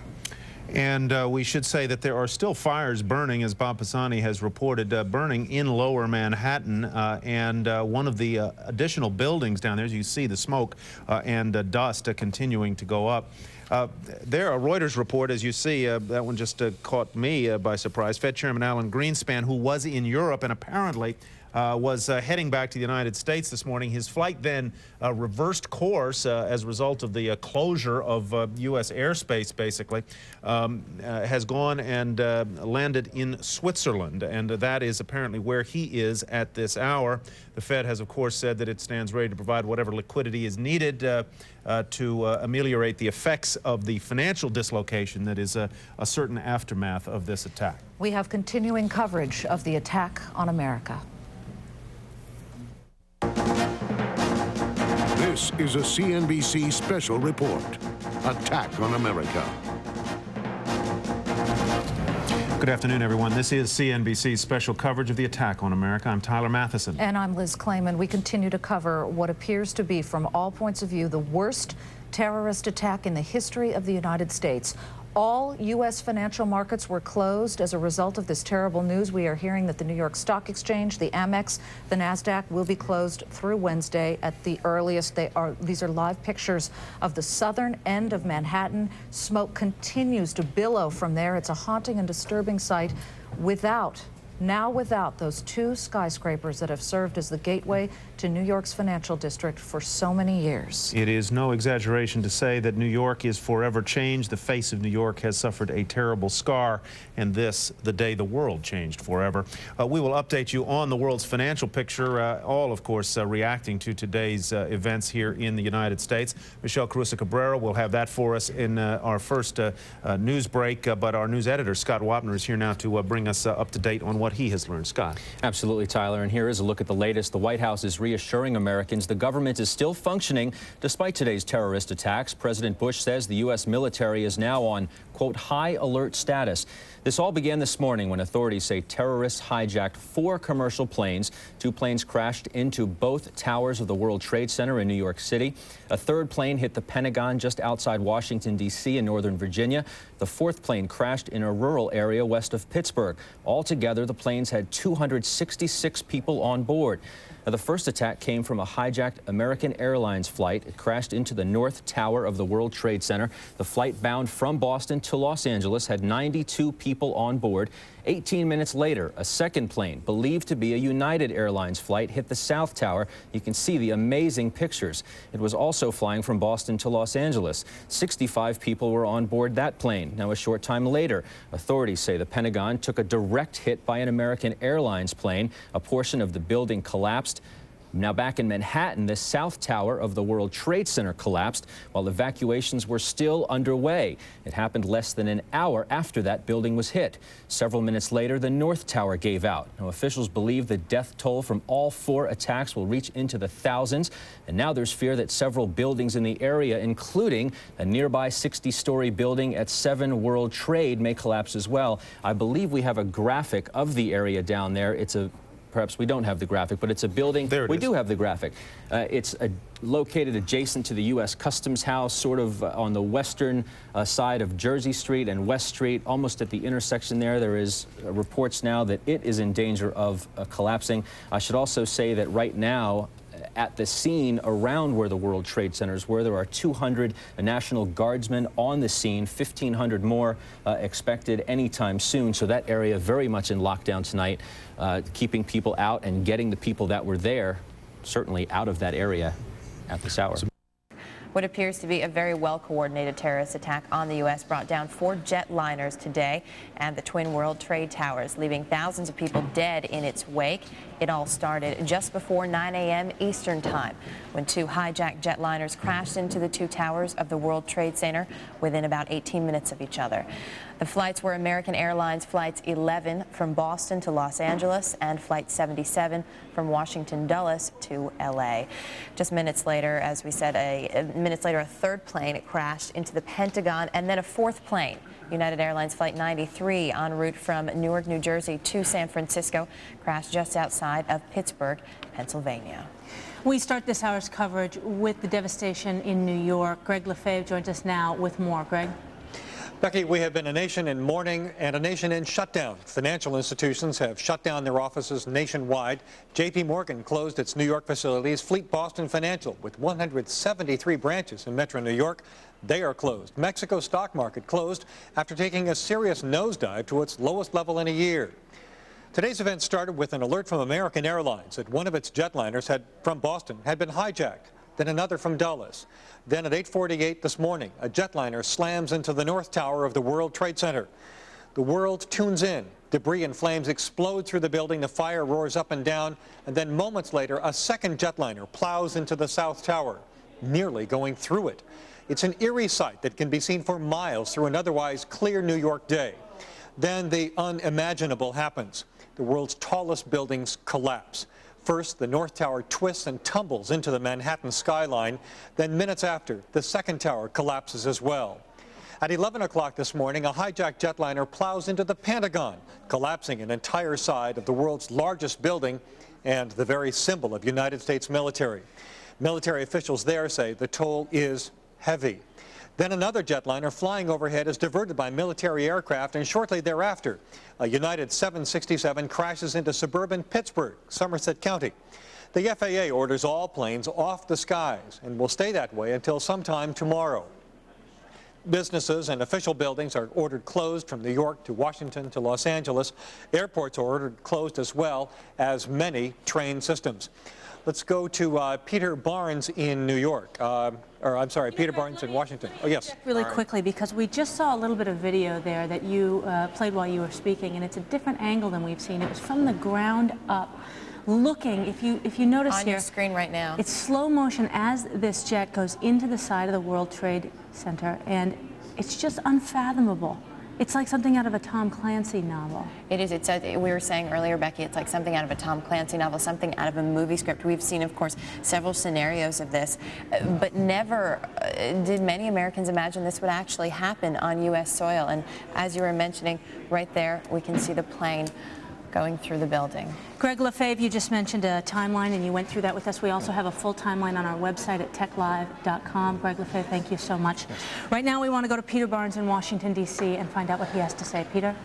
S21: And we should say that there are still fires burning, as Bob Pisani has reported, burning in lower Manhattan. And one of the additional buildings down there, as you see the smoke and dust continuing to go up. There, a Reuters report, as you see, that one just caught me by surprise. Fed Chairman Alan Greenspan, who was in Europe and apparently was heading back to the United States this morning. His flight then reversed course as a result of the closure of U.S. airspace, basically, has gone and landed in Switzerland, and that is apparently where he is at this hour. The Fed has, of course, said that it stands ready to provide whatever liquidity is needed to ameliorate the effects of the financial dislocation that is a certain aftermath of this attack.
S15: We have continuing coverage of the attack on America.
S16: This is a CNBC special report, Attack on America.
S21: Good afternoon, everyone. This is CNBC's special coverage of the attack on America. I'm Tyler Matheson.
S15: And I'm Liz Clayman. We continue to cover what appears to be, from all points of view, the worst terrorist attack in the history of the United States. All U.S. financial markets were closed as a result of this terrible news. We are hearing that the New York Stock Exchange, the Amex, the NASDAQ will be closed through Wednesday at the earliest. These are live pictures of the southern end of Manhattan. Smoke continues to billow from there. It's a haunting and disturbing sight without those 2 skyscrapers that have served as the gateway to New York's financial district for so many years.
S21: It is no exaggeration to say that New York is forever changed. The face of New York has suffered a terrible scar, and this, the day the world changed forever. We will update you on the world's financial picture, all, of course, reacting to today's events here in the United States. Michelle Caruso-Cabrera will have that for us in our first news break, but our news editor, Scott Wapner, is here now to bring us up to date on what he has learned. Scott.
S17: Absolutely, Tyler. And here is a look at the latest. The White House is reassuring Americans the government is still functioning despite today's terrorist attacks. President Bush says the U.S. military is now on, quote, high alert status. This all began this morning when authorities say terrorists hijacked 4 commercial planes. 2 planes crashed into both towers of the World Trade Center in New York City. A 3rd plane hit the Pentagon just outside Washington, D.C. in Northern Virginia. The 4th plane crashed in a rural area west of Pittsburgh. Altogether, the planes had 266 people on board. Now, the first attack came from a hijacked American Airlines flight. It crashed into the North Tower of the World Trade Center. The flight bound from Boston to Los Angeles had 92 people on board. 18 minutes later, a second plane, believed to be a United Airlines flight, hit the South Tower. You can see the amazing pictures. It was also flying from Boston to Los Angeles. 65 people were on board that plane. Now, a short time later, authorities say the Pentagon took a direct hit by an American Airlines plane. A portion of the building collapsed. Now back in Manhattan, the South Tower of the World Trade Center collapsed while evacuations were still underway. It happened less than an hour after that building was hit. Several minutes later, the North Tower gave out. Now, officials believe the death toll from all 4 attacks will reach into the thousands. And now there's fear that several buildings in the area, including a nearby 60-story building at 7 World Trade, may collapse as well. I believe we have a graphic of the area down there. Perhaps we don't have the graphic, but it's a building. There it is. We do have the graphic. It's located adjacent to the U.S. Customs House, sort of on the western side of Jersey Street and West Street, almost at the intersection there. There is reports now that it is in danger of collapsing. I should also say that right now, at the scene around where the World Trade Centers were, there are 200 National Guardsmen on the scene, 1,500 more expected anytime soon. So that area very much in lockdown tonight, keeping people out and getting the people that were there certainly out of that area at this hour.
S12: What appears to be a very well-coordinated terrorist attack on the U.S. brought down 4 jetliners today and the Twin World Trade Towers, leaving thousands of people dead in its wake. It all started just before 9 a.m. Eastern Time when 2 hijacked jetliners crashed into the 2 towers of the World Trade Center within about 18 minutes of each other. The flights were American Airlines Flights 11 from Boston to Los Angeles and Flight 77 from Washington Dulles to L.A. Just minutes later, as we said, a 3rd plane crashed into the Pentagon, and then a 4th plane, United Airlines Flight 93, en route from Newark, New Jersey to San Francisco, crashed just outside of Pittsburgh, Pennsylvania.
S14: We start this hour's coverage with the devastation in New York. Greg Lefebvre joins us now with more. Greg?
S18: Becky, we have been a nation in mourning and a nation in shutdown. Financial institutions have shut down their offices nationwide. J.P. Morgan closed its New York facilities. Fleet Boston Financial, with 173 branches in Metro New York, they are closed. Mexico's stock market closed after taking a serious nosedive to its lowest level in a year. Today's event started with an alert from American Airlines that one of its jetliners from Boston had been hijacked, then another from Dulles. Then at 8:48 this morning, a jetliner slams into the North Tower of the World Trade Center. The world tunes in. Debris and flames explode through the building. The fire roars up and down. And then moments later, a second jetliner plows into the South Tower, nearly going through it. It's an eerie sight that can be seen for miles through an otherwise clear New York day. Then the unimaginable happens. The world's tallest buildings collapse. First, the North Tower twists and tumbles into the Manhattan skyline. Then minutes after, the second tower collapses as well. At 11 o'clock this morning, a hijacked jetliner plows into the Pentagon, collapsing an entire side of the world's largest building and the very symbol of United States military. Military officials there say the toll is heavy. Then another jetliner flying overhead is diverted by military aircraft, and shortly thereafter, a United 767 crashes into suburban Pittsburgh, Somerset County. The FAA orders all planes off the skies and will stay that way until sometime tomorrow. Businesses and official buildings are ordered closed from New York to Washington to Los Angeles. Airports are ordered closed as well as many train systems. Let's go to Peter Barnes in New York. Peter Barnes in Washington. Oh, yes.
S14: Really quickly, because we just saw a little bit of video there that you played while you were speaking, and it's a different angle than we've seen. It was from the ground up, looking. If you notice
S12: on
S14: here,
S12: your screen right now,
S14: it's slow motion as this jet goes into the side of the World Trade Center, and it's just unfathomable. It's like something out of a Tom Clancy novel.
S12: It is. We were saying earlier, Becky, it's like something out of a Tom Clancy novel, something out of a movie script. We've seen, of course, several scenarios of this, but never did many Americans imagine this would actually happen on U.S. soil. And as you were mentioning, right there, we can see the plane going through the building.
S14: Greg Lefebvre, you just mentioned a timeline, and you went through that with us. We also have a full timeline on our website at techlive.com. Greg Lefebvre, thank you so much. Yes. Right now, we want to go to Peter Barnes in Washington, D.C., and find out what he has to say. Peter?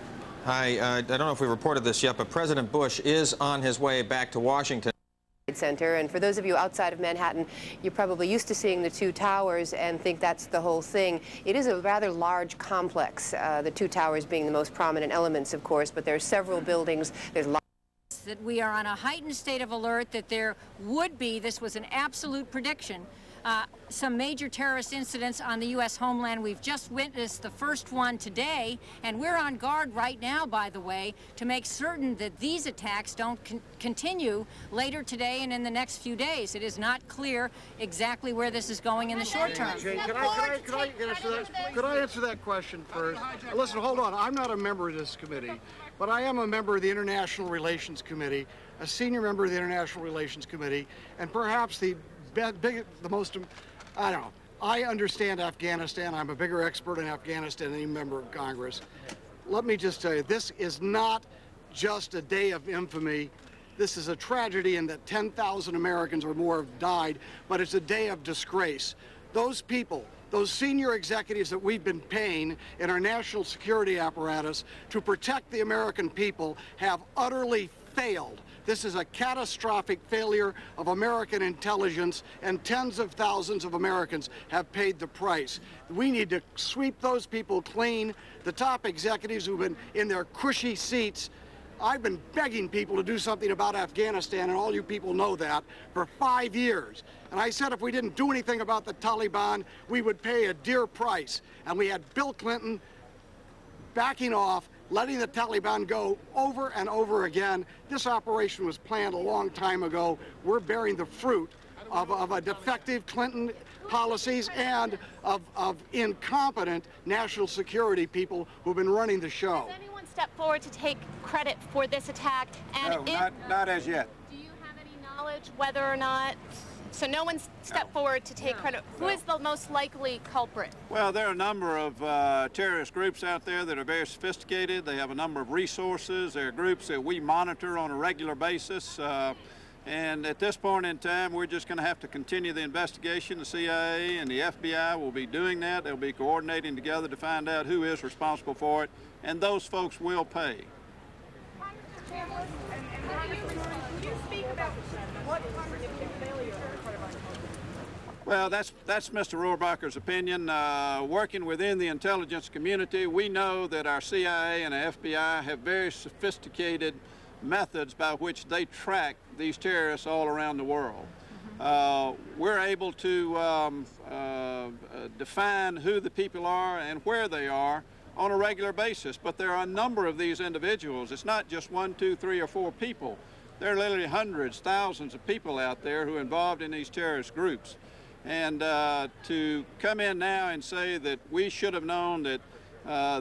S19: Hi. I don't know if we reported this yet, but President Bush is on his way back to Washington.
S20: Center. And for those of you outside of Manhattan, you're probably used to seeing the 2 towers and think that's the whole thing. It is a rather large complex, the 2 towers being the most prominent elements, of course, but there are several buildings. There's
S26: that we are on a heightened state of alert, that there would be, this was an absolute prediction,
S2: some major terrorist incidents on the U.S. homeland. We've just witnessed the first one today, and we're on guard right now, by the way, to make certain that these attacks don't continue later today and in the next few days. It is not clear exactly where this is going in the short term.
S5: Jane, could I answer that question first? Listen, hold on. I'm not a member of this committee, but I am a member of the International Relations Committee, a senior member of the International Relations Committee, and perhaps the most, I don't know, I understand Afghanistan. I'm a bigger expert in Afghanistan than any member of Congress. Let me just tell you, this is not just a day of infamy. This is a tragedy in that 10,000 Americans or more have died, but it's a day of disgrace. Those people, those senior executives that we've been paying in our national security apparatus to protect the American people have utterly failed. This is a catastrophic failure of American intelligence, and tens of thousands of Americans have paid the price. We need to sweep those people clean. The top executives who've been in their cushy seats. I've been begging people to do something about Afghanistan, and all you people know that, for 5 years. And I said if we didn't do anything about the Taliban, we would pay a dear price. And we had Bill Clinton backing off, letting the Taliban go over and over again. This operation was planned a long time ago. We're bearing the fruit of a defective Clinton policies and of incompetent national security people who've been running the show.
S9: Has anyone stepped forward to take credit for this attack? And
S5: no, not as yet.
S9: Do you have any knowledge whether or not? So no one's stepped forward to take credit. Who is the most likely culprit?
S22: Well, there are a number of terrorist groups out there that are very sophisticated. They have a number of resources. There are groups that we monitor on a regular basis. And at this point in time, we're just going to have to continue the investigation. The CIA and the FBI will be doing that. They'll be coordinating together to find out who is responsible for it. And those folks will pay. Well, that's Mr. Rohrbacher's opinion. Working within the intelligence community, we know that our CIA and our FBI have very sophisticated methods by which they track these terrorists all around the world. We're able to define who the people are and where they are on a regular basis, but there are a number of these individuals. It's not just 1, 2, 3, or 4 people. There are literally hundreds, thousands of people out there who are involved in these terrorist groups. And to come in now and say that we should have known that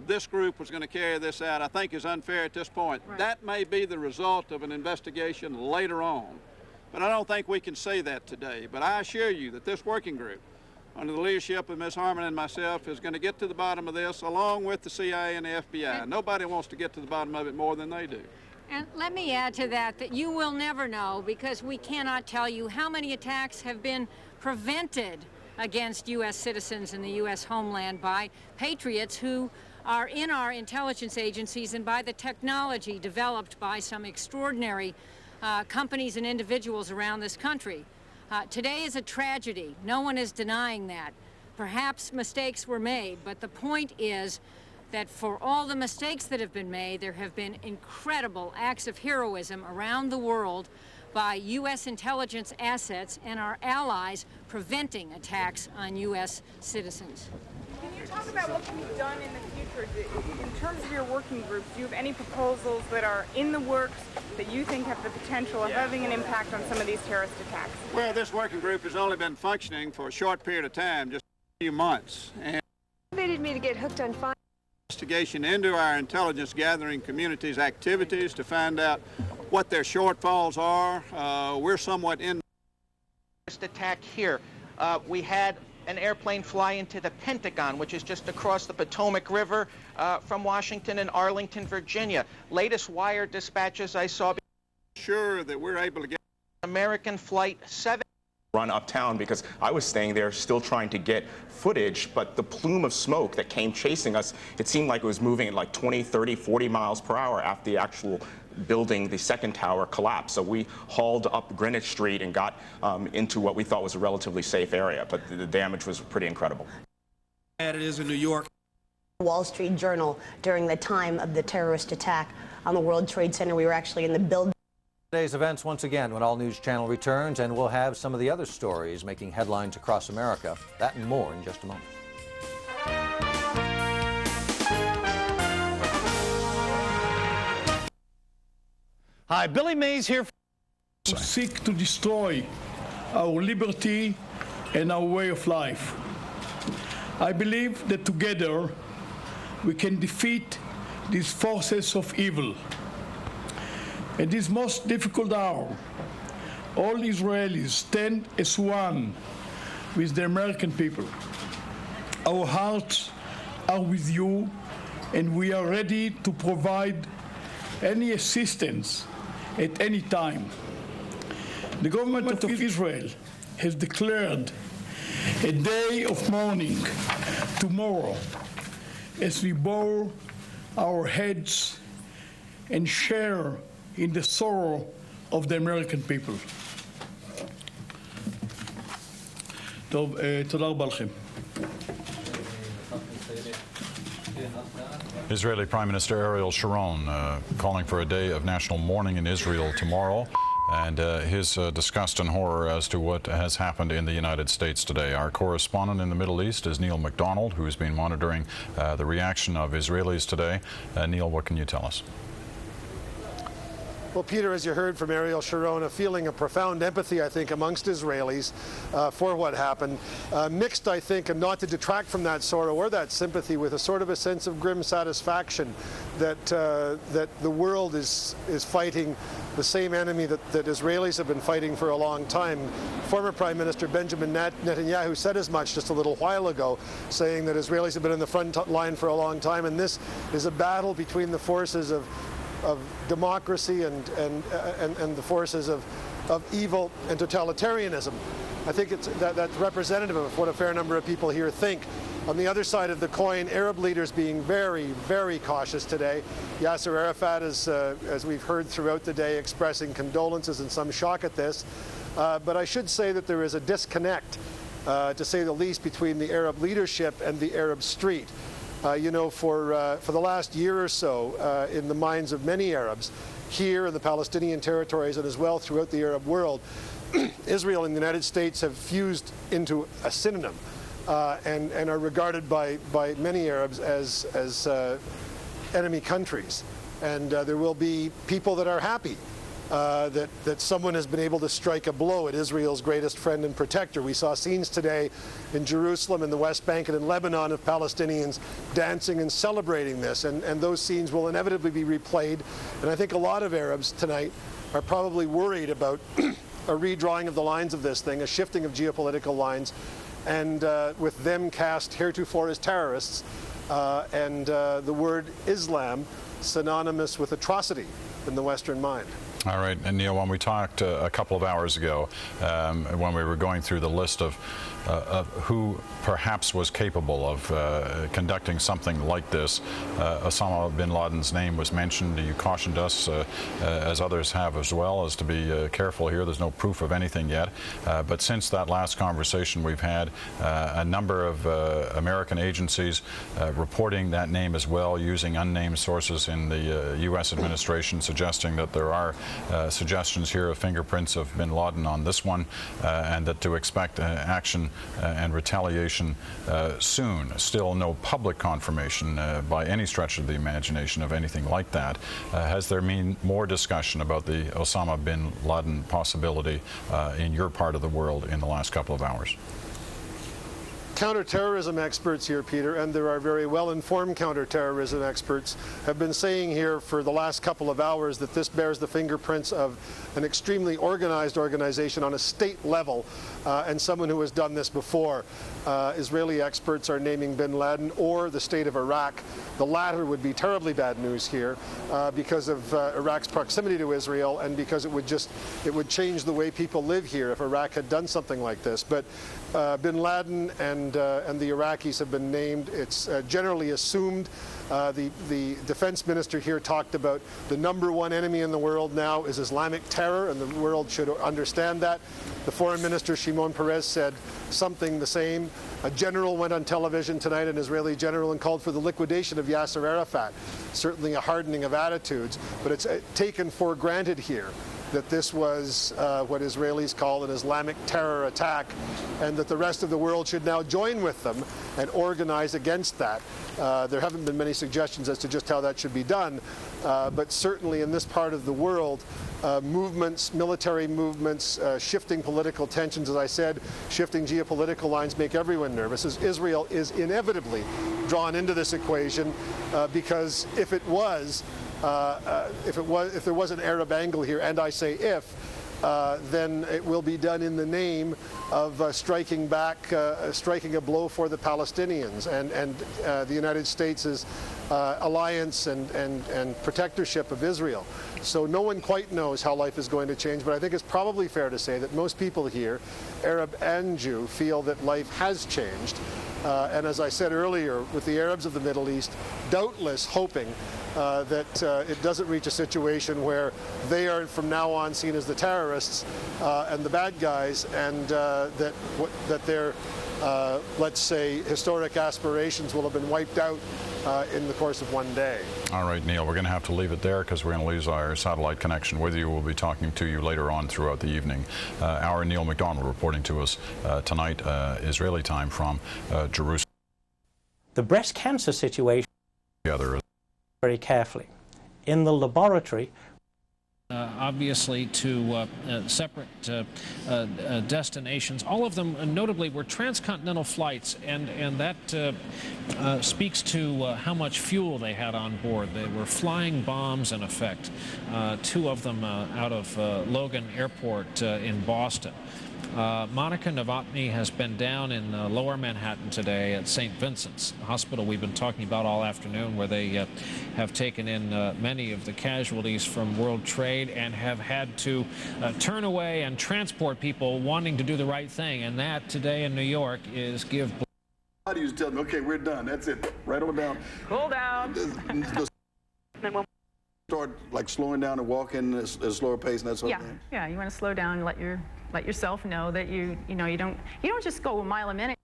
S22: this group was going to carry this out, I think is unfair at this point. Right. That may be the result of an investigation later on, but I don't think we can say that today. But I assure you that this working group, under the leadership of Ms. Harman and myself, is going to get to the bottom of this, along with the CIA and the FBI. Nobody wants to get to the bottom of it more than they do.
S2: And let me add to that that you will never know, because we cannot tell you how many attacks have been prevented against U.S. citizens in the U.S. homeland by patriots who are in our intelligence agencies and by the technology developed by some extraordinary companies and individuals around this country. Today is a tragedy. No one is denying that. Perhaps mistakes were made, but the point is that for all the mistakes that have been made, there have been incredible acts of heroism around the world by U.S. intelligence assets and our allies preventing attacks on U.S. citizens.
S24: Can you talk about what can be done in the future? In terms of your working groups, do you have any proposals that are in the works that you think have the potential of having an impact on some of these terrorist attacks?
S22: Well, this working group has only been functioning for a short period of time, just a few months. And
S20: Motivated me to get hooked on fire.
S22: Investigation into our intelligence gathering community's activities to find out what their shortfalls are. We're somewhat in
S26: this attack here. We had an airplane fly into the Pentagon, which is just across the Potomac River from Washington and Arlington, Virginia. Latest wire dispatches I saw.
S22: Sure that we're able to get
S26: American Flight 7.
S27: Run uptown because I was staying there still trying to get footage, but the plume of smoke that came chasing us, it seemed like it was moving at like 20, 30, 40 miles per hour after the actual building, the second tower, collapsed. So we hauled up Greenwich Street and got into what we thought was a relatively safe area, but the damage was pretty incredible.
S28: It is in New York.
S29: Wall Street Journal during the time of the terrorist attack on the World Trade Center. We were actually in the building.
S18: Today's events once again when All News Channel returns, and we'll have some of the other stories making headlines across America. That and more in just a moment.
S3: Hi, Billy Mays here. Who seek to destroy our liberty and our way of life. I believe that together we can defeat these forces of evil. At this most difficult hour, all Israelis stand as one with the American people. Our hearts are with you, and we are ready to provide any assistance at any time. The government of Israel has declared a day of mourning tomorrow as we bow our heads and share in the sorrow of the American people. תודה רבה לכם.
S4: Israeli Prime Minister Ariel Sharon calling for a day of national mourning in Israel tomorrow, and his disgust and horror as to what has happened in the United States today. Our correspondent in the Middle East is Neil MacDonald, who's been monitoring the reaction of Israelis today. Neil, what can you tell us?
S6: Well, Peter, as you heard from Ariel Sharon, a feeling of profound empathy, I think, amongst Israelis for what happened. Mixed, I think, and not to detract from that sorrow or that sympathy, with a sort of a sense of grim satisfaction that that the world is fighting the same enemy that Israelis have been fighting for a long time. Former Prime Minister Benjamin Netanyahu said as much just a little while ago, saying that Israelis have been in the front line for a long time, and this is a battle between the forces of democracy and the forces of evil and totalitarianism. I think that's representative of what a fair number of people here think. On the other side of the coin, Arab leaders being very, very cautious today. Yasser Arafat, as we've heard throughout the day, expressing condolences and some shock at this. But I should say that there is a disconnect, to say the least, between the Arab leadership and the Arab street. You know, for the last year or so, in the minds of many Arabs, here in the Palestinian territories and as well throughout the Arab world, Israel and the United States have fused into a synonym and are regarded by many Arabs as enemy countries. And there will be people that are happy that someone has been able to strike a blow at Israel's greatest friend and protector. We saw scenes today in Jerusalem, in the West Bank, and in Lebanon of Palestinians dancing and celebrating this, and those scenes will inevitably be replayed. And I think a lot of Arabs tonight are probably worried about a redrawing of the lines of this thing, a shifting of geopolitical lines, and with them cast heretofore as terrorists, and the word Islam synonymous with atrocity in the Western mind.
S4: All right, and Neil, when we talked a couple of hours ago, when we were going through the list of who perhaps was capable of conducting something like this, Osama bin Laden's name was mentioned. You cautioned us, as others have as well, as to be careful here. There's no proof of anything yet. But since that last conversation, we've had a number of American agencies reporting that name as well, using unnamed sources in the U.S. administration, suggesting that there are suggestions here of fingerprints of bin Laden on this one, and that to expect action and retaliation soon. Still no public confirmation by any stretch of the imagination of anything like that. Has there been more discussion about the Osama bin Laden possibility in your part of the world in the last couple of hours?
S6: Counterterrorism experts here, Peter, and there are very well-informed counterterrorism experts, have been saying here for the last couple of hours that this bears the fingerprints of an extremely organized organization on a state level, and someone who has done this before. Israeli experts are naming bin Laden or the state of Iraq. The latter would be terribly bad news here because of Iraq's proximity to Israel, and because it would change the way people live here if Iraq had done something like this. But bin Laden and the Iraqis have been named. It's generally assumed. The defense minister here talked about the #1 enemy in the world now is Islamic terror, and the world should understand that. The foreign minister, Shimon Peres, said something the same. A general went on television tonight, an Israeli general, and called for the liquidation of Yasser Arafat. Certainly a hardening of attitudes, but it's taken for granted here that this was what Israelis call an Islamic terror attack, and that the rest of the world should now join with them and organize against that. There haven't been many suggestions as to just how that should be done, but certainly in this part of the world, movements, military movements, shifting political tensions, as I said, shifting geopolitical lines make everyone nervous. As Israel is inevitably drawn into this equation because if there was an Arab angle here, and I say if, then it will be done in the name of striking back, striking a blow for the Palestinians and the United States' alliance and protectorship of Israel. So no one quite knows how life is going to change, but I think it's probably fair to say that most people here, Arab and Jew, feel that life has changed. And as I said earlier, with the Arabs of the Middle East, doubtless hoping that it doesn't reach a situation where they are from now on seen as the terrorists and the bad guys, and that their, let's say, historic aspirations will have been wiped out in the course of one day.
S4: All right, Neil, we're going to have to leave it there because we're going to lose our satellite connection with you. We'll be talking to you later on throughout the evening. Our Neil McDonald reporting to us tonight, Israeli time, from Jerusalem.
S1: The breast cancer situation very carefully. In the laboratory,
S7: obviously to separate destinations. All of them notably were transcontinental flights, and that speaks to how much fuel they had on board. They were flying bombs in effect, two of them out of Logan Airport in Boston. Monica Novotny has been down in lower Manhattan today at St. Vincent's, a hospital we've been talking about all afternoon, where they have taken in many of the casualties from World Trade and have had to turn away and transport people wanting to do the right thing. And that today in New York is give.
S8: How do you tell them, okay, we're done, that's it, right on down.
S24: Cool down.
S8: Then when start like slowing down and walking at a slower pace and that sort of thing?
S10: Yeah, you want to slow down and let yourself know that you don't just go a mile a minute.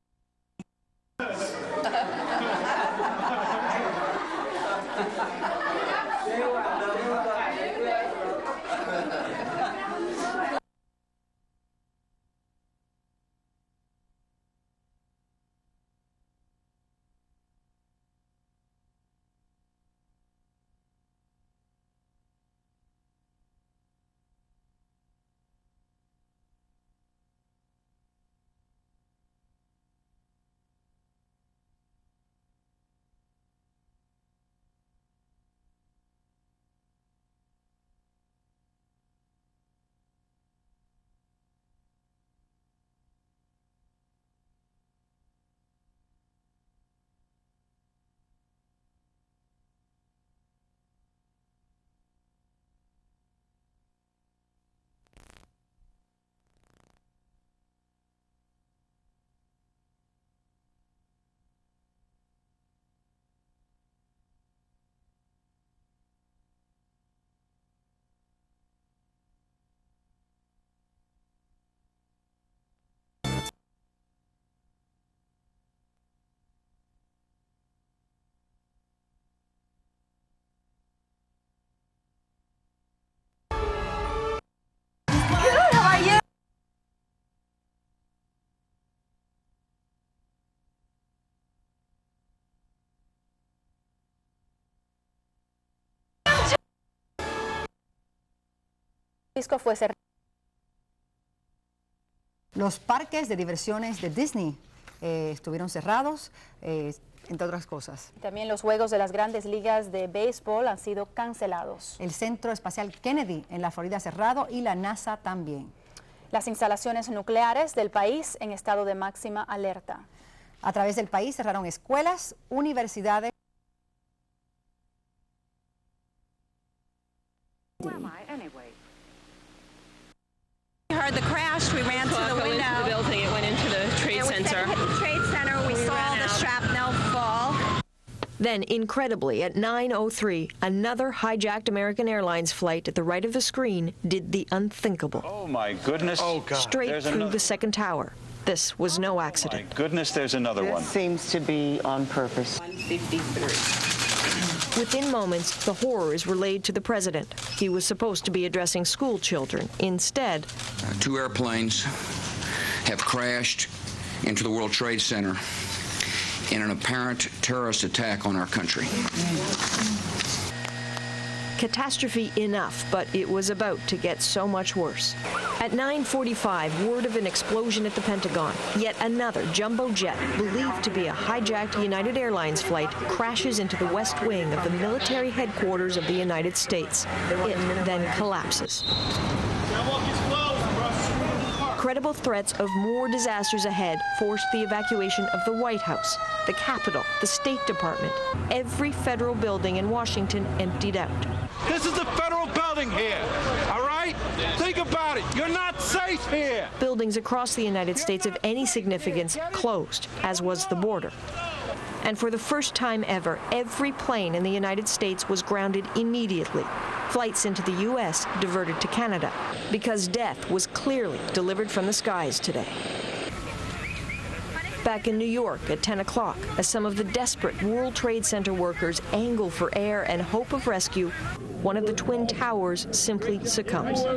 S11: Fue cerrado. Los parques de diversiones de Disney estuvieron cerrados, entre otras cosas.
S10: También los juegos de las grandes ligas de béisbol han sido cancelados.
S11: El Centro Espacial Kennedy en la Florida cerrado y la NASA también.
S10: Las instalaciones nucleares del país en estado de máxima alerta.
S11: A través del país cerraron escuelas, universidades.
S13: We heard the crash, we ran to the window. Into the building, it went into the Trade Center. It hit the Trade Center, we saw the shrapnel fall.
S23: Then, incredibly, at 9:03, another hijacked American Airlines flight at the right of the screen did the unthinkable.
S25: Oh, my goodness. Oh, God.
S23: Straight through the second tower. This was no accident.
S25: My goodness, there's another one.
S23: This seems to be on purpose.
S13: 153.
S23: Within moments, the horror is relayed to the president. He was supposed to be addressing school children. Instead,
S12: 2 airplanes have crashed into the World Trade Center in an apparent terrorist attack on our country.
S23: Catastrophe enough, but it was about to get so much worse. At 9:45, word of an explosion at the Pentagon. Yet another jumbo jet, believed to be a hijacked United Airlines flight, crashes into the west wing of the military headquarters of the United States. It then collapses. Credible threats of more disasters ahead forced the evacuation of the White House, the Capitol, the State Department. Every federal building in Washington emptied out.
S14: This is a federal building here, all right? Think about it. You're not safe here.
S23: Buildings across the United States of any significance closed, as was the border. And for the first time ever, every plane in the United States was grounded immediately. Flights into the U.S. diverted to Canada, because death was clearly delivered from the skies today. Back in New York at 10 o'clock, as some of the desperate World Trade Center workers angle for air and hope of rescue, one of the twin towers simply succumbs.
S14: Oh,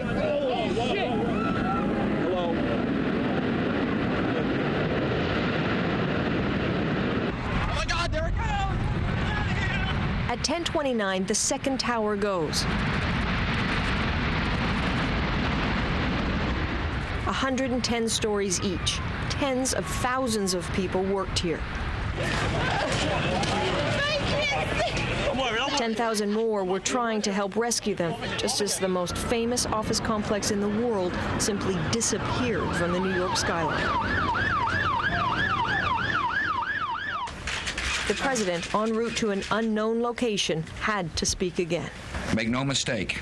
S14: my God, there it goes!
S23: At 10:29, the second tower goes. 110 stories each. Tens of thousands of people worked here. 10,000 more were trying to help rescue them, just as the most famous office complex in the world simply disappeared from the New York skyline. The president, en route to an unknown location, had to speak again.
S12: Make no mistake,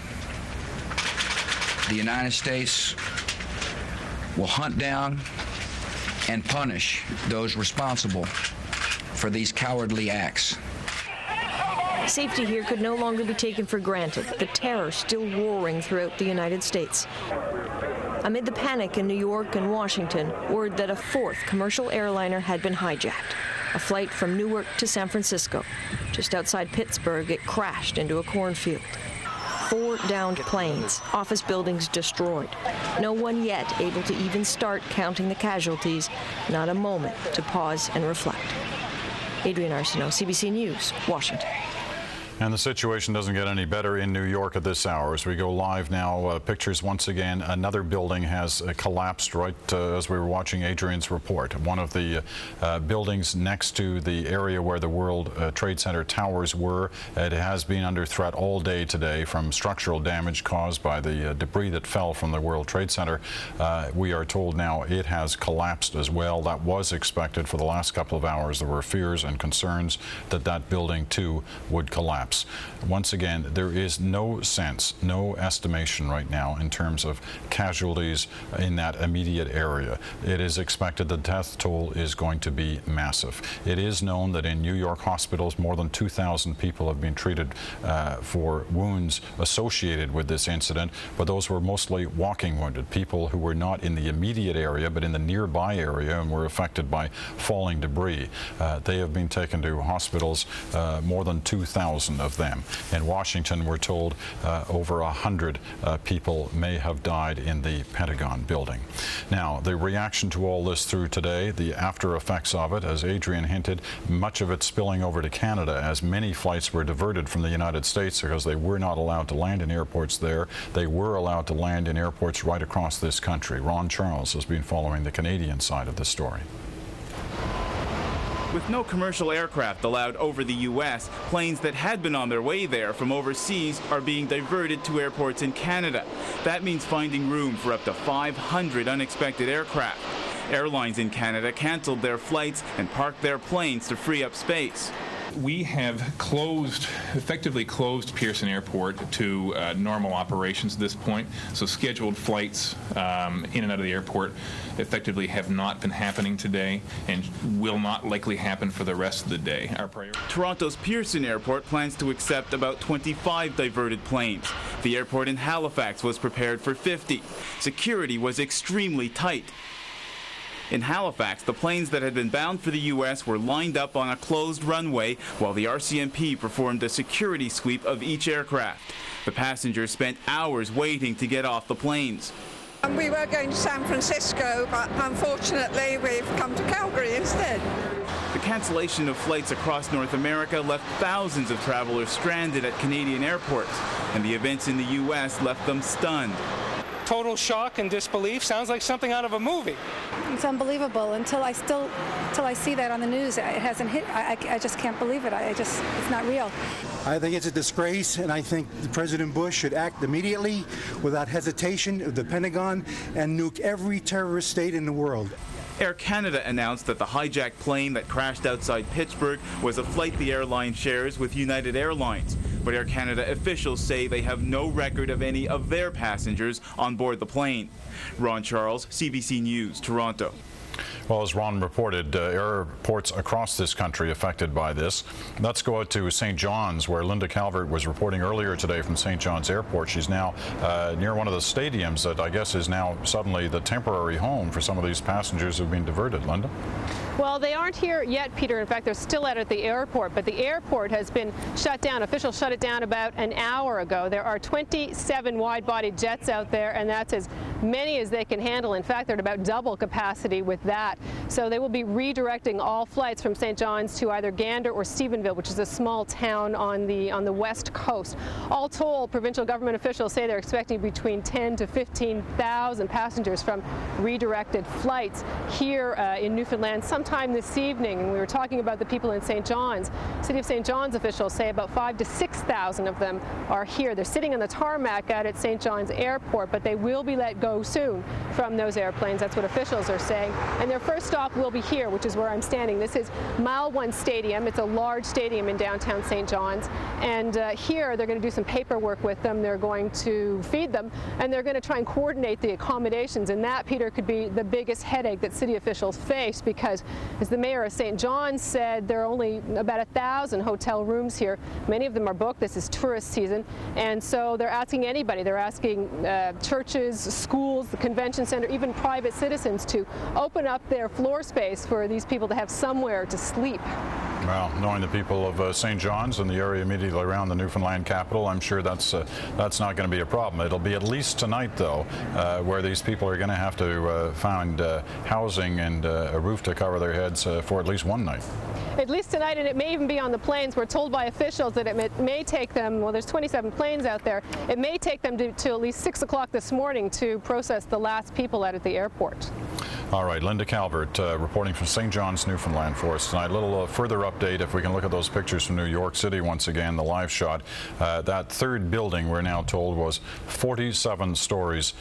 S12: the United States will hunt down and punish those responsible for these cowardly acts.
S23: Safety here could no longer be taken for granted, the terror still roaring throughout the United States. Amid the panic in New York and Washington, word that a 4th commercial airliner had been hijacked. A flight from Newark to San Francisco. Just outside Pittsburgh, it crashed into a cornfield. 4 downed planes, office buildings destroyed. No one yet able to even start counting the casualties, not a moment to pause and reflect. Adrienne Arsenault, CBC News, Washington.
S4: And the situation doesn't get any better in New York at this hour. As we go live now, pictures once again. Another building has collapsed right as we were watching Adrian's report. One of the buildings next to the area where the World Trade Center towers were. It has been under threat all day today from structural damage caused by the debris that fell from the World Trade Center. We are told now it has collapsed as well. That was expected for the last couple of hours. There were fears and concerns that that building too would collapse. Once again, there is no sense, no estimation right now in terms of casualties in that immediate area. It is expected the death toll is going to be massive. It is known that in New York hospitals, more than 2,000 people have been treated for wounds associated with this incident, but those were mostly walking wounded, people who were not in the immediate area, but in the nearby area and were affected by falling debris. They have been taken to hospitals, more than 2,000 of them. In Washington, we're told over 100 people may have died in the Pentagon building. Now, the reaction to all this through today, the after effects of it, as Adrian hinted, much of it spilling over to Canada, as many flights were diverted from the United States because they were not allowed to land in airports there. They were allowed to land in airports right across this country. Ron Charles has been following the Canadian side of this story.
S15: With no commercial aircraft allowed over the U.S., planes that had been on their way there from overseas are being diverted to airports in Canada. That means finding room for up to 500 unexpected aircraft. Airlines in Canada canceled their flights and parked their planes to free up space.
S16: We have effectively closed Pearson Airport to normal operations at this point. So scheduled flights in and out of the airport effectively have not been happening today and will not likely happen for the rest of the day. Our priority.
S15: Toronto's Pearson Airport plans to accept about 25 diverted planes. The airport in Halifax was prepared for 50. Security was extremely tight. In Halifax, the planes that had been bound for the U.S. were lined up on a closed runway while the RCMP performed a security sweep of each aircraft. The passengers spent hours waiting to get off the planes.
S2: We were going to San Francisco, but unfortunately we've come to Calgary instead.
S15: The cancellation of flights across North America left thousands of travelers stranded at Canadian airports, and the events in the U.S. left them stunned.
S5: Total shock and disbelief. Sounds like something out of a movie.
S9: It's unbelievable until I see that on the news. It hasn't hit. I just can't believe it. It's not real.
S17: I think it's a disgrace, and I think President Bush should act immediately, without hesitation, of the Pentagon, and nuke every terrorist state in the world.
S15: Air Canada announced that the hijacked plane that crashed outside Pittsburgh was a flight the airline shares with United Airlines. But Air Canada officials say they have no record of any of their passengers on board the plane. Ron Charles, CBC News, Toronto.
S4: Well, as Ron reported, airports across this country affected by this. Let's go out to St. John's, where Linda Calvert was reporting earlier today from St. John's Airport. She's now near one of the stadiums that I guess is now suddenly the temporary home for some of these passengers who've been diverted. Linda?
S19: Well, they aren't here yet, Peter. In fact, they're still out at the airport, but the airport has been shut down. Officials shut it down about an hour ago. There are 27 wide-body jets out there, and that's as many as they can handle. In fact, they're at about double capacity with that. So they will be redirecting all flights from St. John's to either Gander or Stephenville, which is a small town on the west coast. All told, provincial government officials say they're expecting between 10 to 15,000 passengers from redirected flights here in Newfoundland sometime this evening. And we were talking about the people in St. John's. City of St. John's officials say about 5,000 to 6,000 of them are here. They're sitting on the tarmac out at St. John's Airport, but they will be let go soon from those airplanes. That's what officials are saying. And their first stop will be here, which is where I'm standing. This is Mile 1 Stadium. It's a large stadium in downtown St. John's. And here they're going to do some paperwork with them. They're going to feed them, and they're going to try and coordinate the accommodations. And that, Peter, could be the biggest headache that city officials face, because, as the mayor of St. John's said, there are only about 1,000 hotel rooms here. Many of them are booked. This is tourist season. And so they're asking anybody. They're asking churches, schools, the convention center, even private citizens to open up their floor space for these people to have somewhere to sleep.
S4: Well, knowing the people of St. John's and the area immediately around the Newfoundland capital, I'm sure that's not going to be a problem. It'll be at least tonight, though, where these people are going to have to find housing and a roof to cover their heads for at least one night.
S19: At least tonight, and it may even be on the planes. We're told by officials that it may take them, well, there's 27 planes out there, it may take them to at least 6 o'clock this morning to process the last people out at the airport.
S4: All right, Linda Calvert reporting from St. John's, Newfoundland for us tonight. A little further update, if we can look at those pictures from New York City once again, the live shot. That third building, we're now told, was 47 stories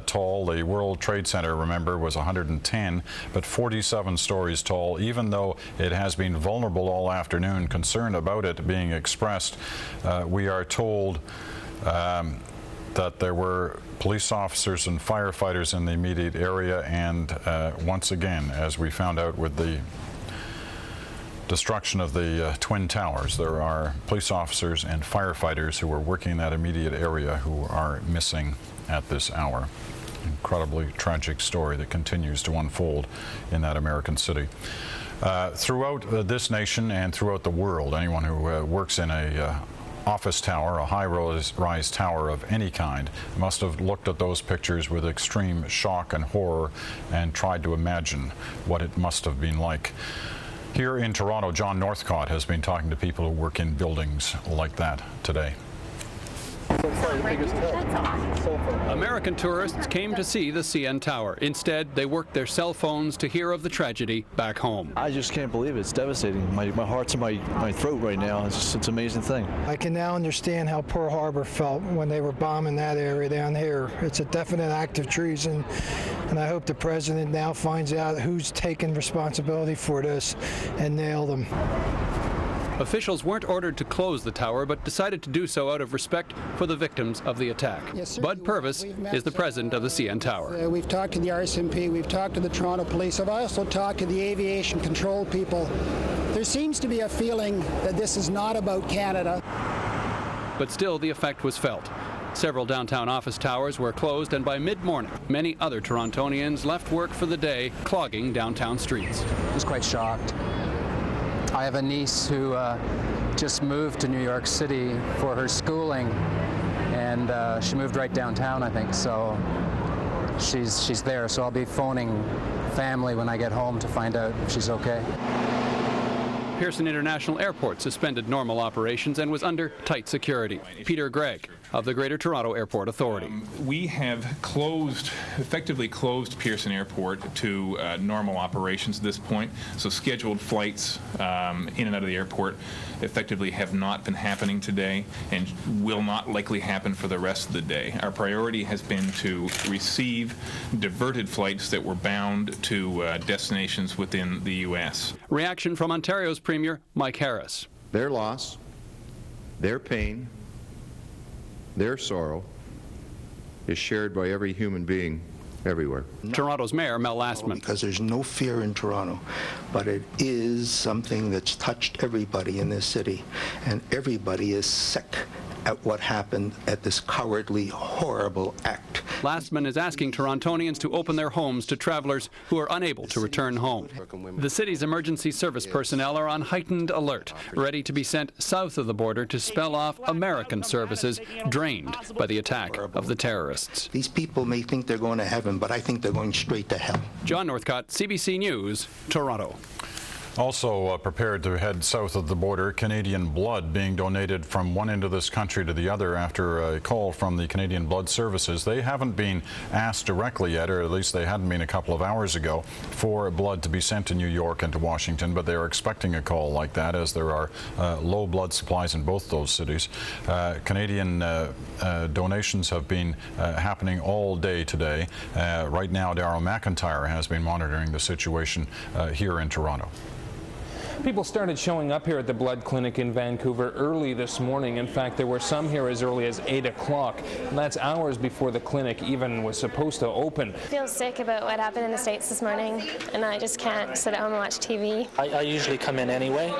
S4: tall. The World Trade Center, remember, was 110, but 47 stories tall, even though it has been vulnerable all afternoon. Concern about it being expressed. We are told that there were police officers and firefighters in the immediate area, and once again, as we found out with the destruction of the Twin Towers, there are police officers and firefighters who were working in that immediate area who are missing at this hour. Incredibly tragic story that continues to unfold in that American city. Throughout this nation and throughout the world, anyone who works in a office tower, a high-rise tower of any kind, must have looked at those pictures with extreme shock and horror and tried to imagine what it must have been like. Here in Toronto, John Northcott has been talking to people who work in buildings like that today.
S20: American tourists came to see the CN Tower. Instead, they worked their cell phones to hear of the tragedy back home.
S21: I just can't believe it. It's devastating. My heart's in my throat right now. It's an amazing thing.
S25: I can now understand how Pearl Harbor felt when they were bombing that area down here. It's a definite act of treason, and I hope the president now finds out who's taking responsibility for this and nail them.
S20: Officials weren't ordered to close the tower, but decided to do so out of respect for the victims of the attack.
S25: Yes,
S20: Bud Purvis is the president of the CN Tower.
S25: We've talked to the RCMP, we've talked to the Toronto Police, I've also talked to the aviation control people. There seems to be a feeling that this is not about Canada.
S20: But still, the effect was felt. Several downtown office towers were closed, and by mid-morning, many other Torontonians left work for the day, clogging downtown streets.
S1: I was quite shocked. I have a niece who just moved to New York City for her schooling, and she moved right downtown, I think, so she's there. So I'll be phoning family when I get home to find out if she's okay.
S20: Pearson International Airport suspended normal operations and was under tight security. Peter Gregg of the Greater Toronto Airport Authority.
S16: We have effectively closed Pearson Airport to normal operations at this point. So scheduled flights in and out of the airport effectively have not been happening today and will not likely happen for the rest of the day. Our priority has been to receive diverted flights that were bound to destinations within the U.S.
S20: Reaction from Ontario's Premier Mike Harris.
S3: Their loss, their pain, their sorrow is shared by every human being everywhere.
S20: Toronto's Mayor Mel Lastman.
S6: Because there's no fear in Toronto, but it is something that's touched everybody in this city, and everybody is sick at what happened at this cowardly, horrible act.
S20: Lastman is asking Torontonians to open their homes to travelers who are unable to return home. The city's emergency service personnel are on heightened alert, ready to be sent south of the border to spell off American services drained by the attack of the terrorists.
S6: These people may think they're going to heaven, but I think they're going straight to hell.
S20: John Northcott, CBC News, Toronto.
S4: Also prepared to head south of the border, Canadian blood being donated from one end of this country to the other after a call from the Canadian Blood Services. They haven't been asked directly yet, or at least they hadn't been a couple of hours ago, for blood to be sent to New York and to Washington, but they are expecting a call like that as there are low blood supplies in both those cities. Canadian donations have been happening all day today. Right now, Darryl McIntyre has been monitoring the situation here in Toronto.
S5: People started showing up here at the blood clinic in Vancouver early this morning. In fact, there were some here as early as 8 o'clock. That's hours before the clinic even was supposed to open.
S18: I feel sick about what happened in the States this morning, and I just can't sit at home and watch TV.
S22: I usually come in anyway,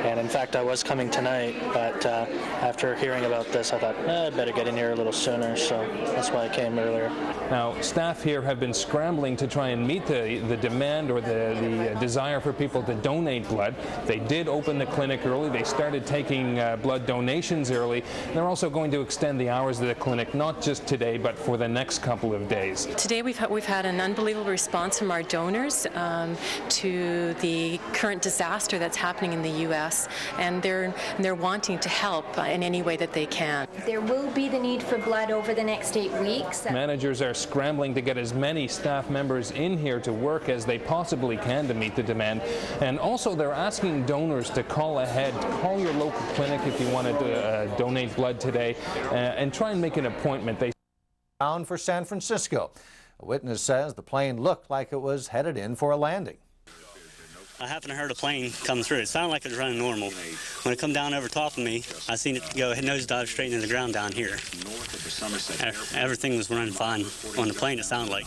S22: and in fact I was coming tonight, but after hearing about this I thought, I better get in here a little sooner, so that's why I came earlier.
S5: Now, staff here have been scrambling to try and meet the demand or the desire for people to donate blood. They did open the clinic early. They started taking blood donations early. They're also going to extend the hours of the clinic, not just today, but for the next couple of days.
S26: Today we've had an unbelievable response from our donors to the current disaster that's happening in the U.S., and they're wanting to help in any way that they can.
S27: There will be the need for blood over the next 8 weeks.
S5: Managers are scrambling to get as many staff members in here to work as they possibly can to meet the demand. And also they're asking donors to call ahead, call your local clinic if you want to donate blood today, and try and make an appointment.
S28: Bound for San Francisco. A witness says the plane looked like it was headed in for a landing.
S29: I happened to heard a plane come through. It sounded like it was running normal. When it come down over top of me, I seen it go nosedive straight into the ground down here. Everything was running fine on the plane, it sounded like.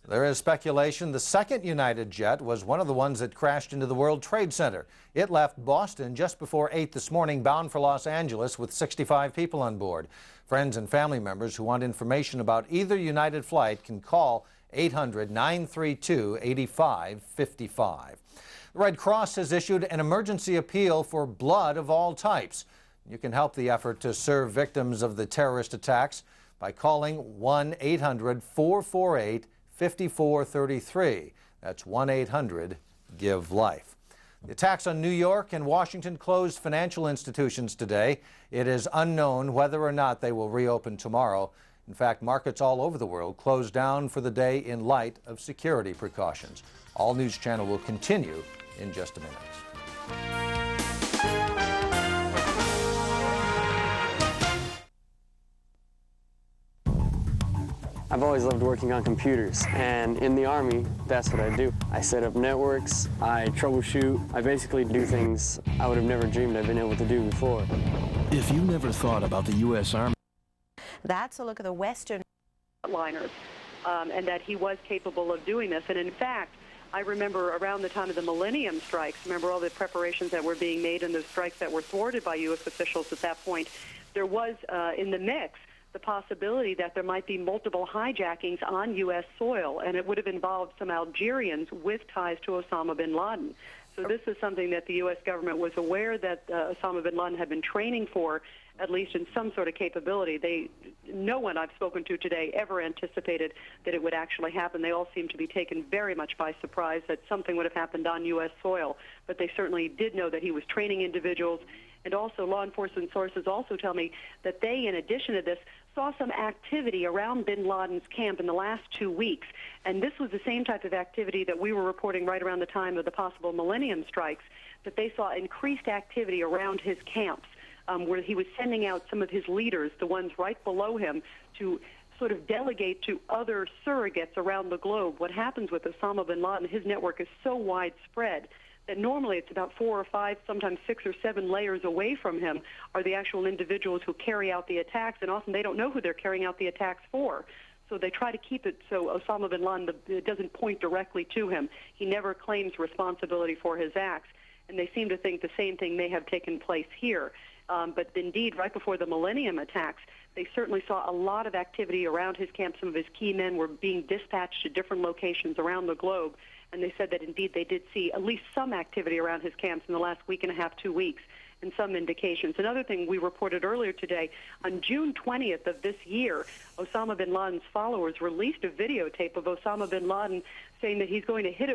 S28: There is speculation the second United jet was one of the ones that crashed into the World Trade Center. It left Boston just before 8 this morning, bound for Los Angeles with 65 people on board. Friends and family members who want information about either United flight can call 800-932-8555. The Red Cross has issued an emergency appeal for blood of all types. You can help the effort to serve victims of the terrorist attacks by calling 1-800-448-5433. That's 1-800-GIVE-LIFE. The attacks on New York and Washington closed financial institutions today. It is unknown whether or not they will reopen tomorrow. In fact, markets all over the world closed down for the day in light of security precautions. All News Channel will continue in just a minute.
S30: I've always loved working on computers, and in the Army, that's what I do. I set up networks, I troubleshoot, I basically do things I would have never dreamed I'd been able to do before.
S31: If you never thought about the U.S. Army...
S32: That's a look at the Western
S33: liners, and that he was capable of doing this. And in fact,
S2: I remember around the time of the Millennium strikes, remember all the preparations that were being made and the strikes that were thwarted by U.S. officials at that point, there was in the mix the possibility that there might be multiple hijackings on U.S. soil, and it would have involved some Algerians with ties to Osama bin Laden. So this is something that the U.S. government was aware that Osama bin Laden had been training for, at least in some sort of capability. No one I've spoken to today ever anticipated that it would actually happen. They all seem to be taken very much by surprise that something would have happened on U.S. soil. But they certainly did know that he was training individuals. And also law enforcement sources also tell me that they, in addition to this, saw some activity around bin Laden's camp in the last 2 weeks. And this was the same type of activity that we were reporting right around the time of the possible Millennium strikes, that they saw increased activity around his camps, where he was sending out some of his leaders, the ones right below him, to sort of delegate to other surrogates around the globe. What happens with Osama bin Laden, his network is so widespread that normally it's about 4 or 5, sometimes 6 or 7 layers away from him are the actual individuals who carry out the attacks, and often they don't know who they're carrying out the attacks for. So they try to keep it so Osama bin Laden it doesn't point directly to him. He never claims responsibility for his acts, and they seem to think the same thing may have taken place here. But indeed, right before the Millennium attacks, they certainly saw a lot of activity around his camp. Some of his key men were being dispatched to different locations around the globe, and they said that indeed they did see at least some activity around his camps in the last week and a half, 2 weeks, and some indications. Another thing we reported earlier today, on June 20th of this year, Osama bin Laden's followers released a videotape of Osama bin Laden saying that he's going to hit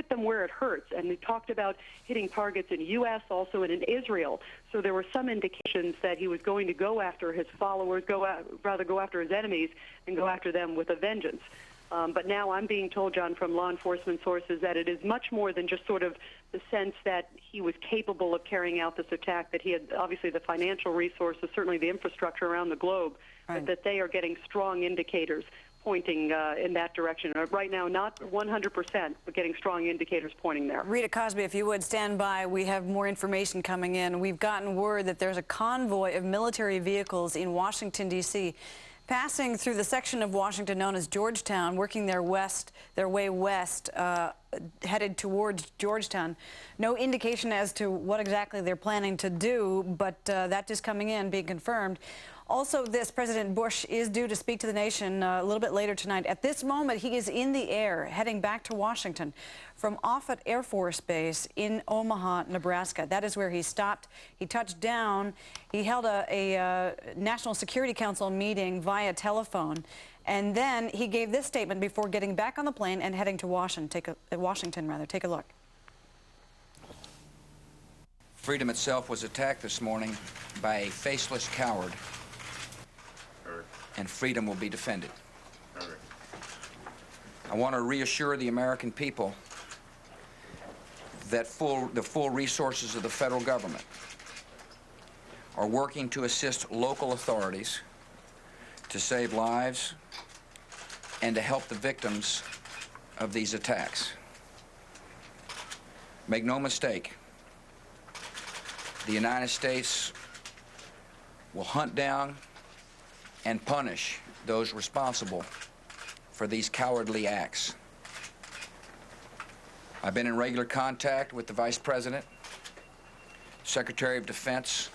S2: them where it hurts, and he talked about hitting targets in U.S., also and in Israel. So there were some indications that he was going to go after his followers, go after his enemies, and go after them with a vengeance. But now I'm being told, John, from law enforcement sources that it is much more than just sort of the sense that he was capable of carrying out this attack, that he had obviously the financial resources, certainly the infrastructure around the globe, but that they are getting strong indicators pointing in that direction. Right now, not 100%, but getting strong indicators pointing there.
S7: Rita Cosby, if you would, stand by. We have more information coming in. We've gotten word that there's a convoy of military vehicles in Washington, D.C., passing through the section of Washington known as Georgetown, working their way west, headed towards Georgetown. No indication as to what exactly they're planning to do, but that is coming in, being confirmed. Also, President Bush is due to speak to the nation a little bit later tonight. At this moment, he is in the air, heading back to Washington from Offutt Air Force Base in Omaha, Nebraska. That is where he stopped. He touched down. He held a National Security Council meeting via telephone, and then he gave this statement before getting back on the plane and heading to Washington. Take a look.
S8: Freedom itself was attacked this morning by a faceless coward, and freedom will be defended. I want to reassure the American people that the full resources of the federal government are working to assist local authorities to save lives and to help the victims of these attacks. Make no mistake, the United States will hunt down and punish those responsible for these cowardly acts. I've been in regular contact with the Vice President, Secretary of Defense,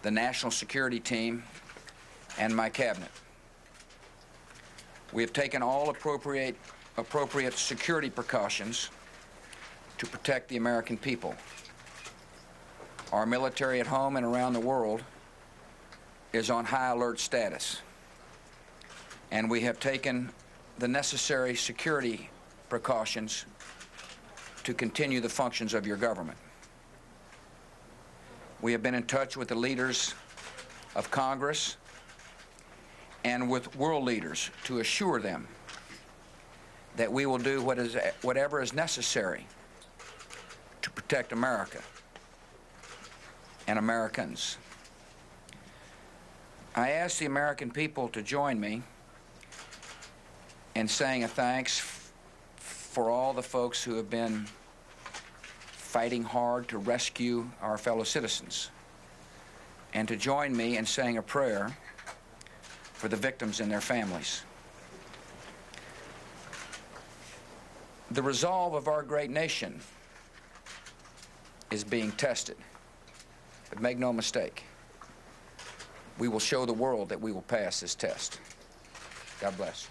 S8: the National Security Team, and my cabinet. We have taken all appropriate security precautions to protect the American people. Our military at home and around the world is on high alert status, and we have taken the necessary security precautions to continue the functions of your government. We have been in touch with the leaders of Congress and with world leaders to assure them that we will do whatever is necessary to protect America and Americans. I ask the American people to join me in saying a thanks for all the folks who have been fighting hard to rescue our fellow citizens, and to join me in saying a prayer for the victims and their families. The resolve of our great nation is being tested. But make no mistake, we will show the world that we will pass this test. God bless.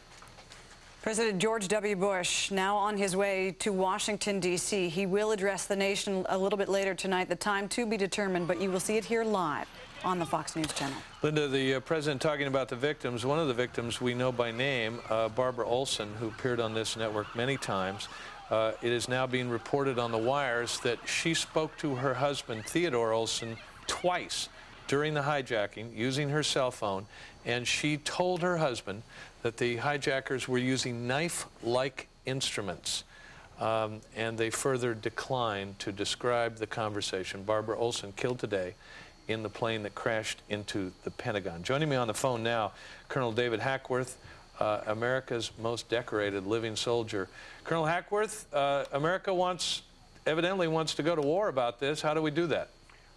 S7: President George W. Bush now on his way to Washington, D.C. He will address the nation a little bit later tonight. The time to be determined, but you will see it here live on the Fox News channel.
S9: Linda, the president talking about the victims. One of the victims we know by name, Barbara Olson, who appeared on this network many times. It is now being reported on the wires that she spoke to her husband, Theodore Olson, twice during the hijacking using her cell phone, and she told her husband that the hijackers were using knife-like instruments, and they further declined to describe the conversation. Barbara Olson killed today in the plane that crashed into the Pentagon. Joining me on the phone now, Colonel David Hackworth, America's most decorated living soldier. Colonel Hackworth, America evidently wants to go to war about this. How do we do that?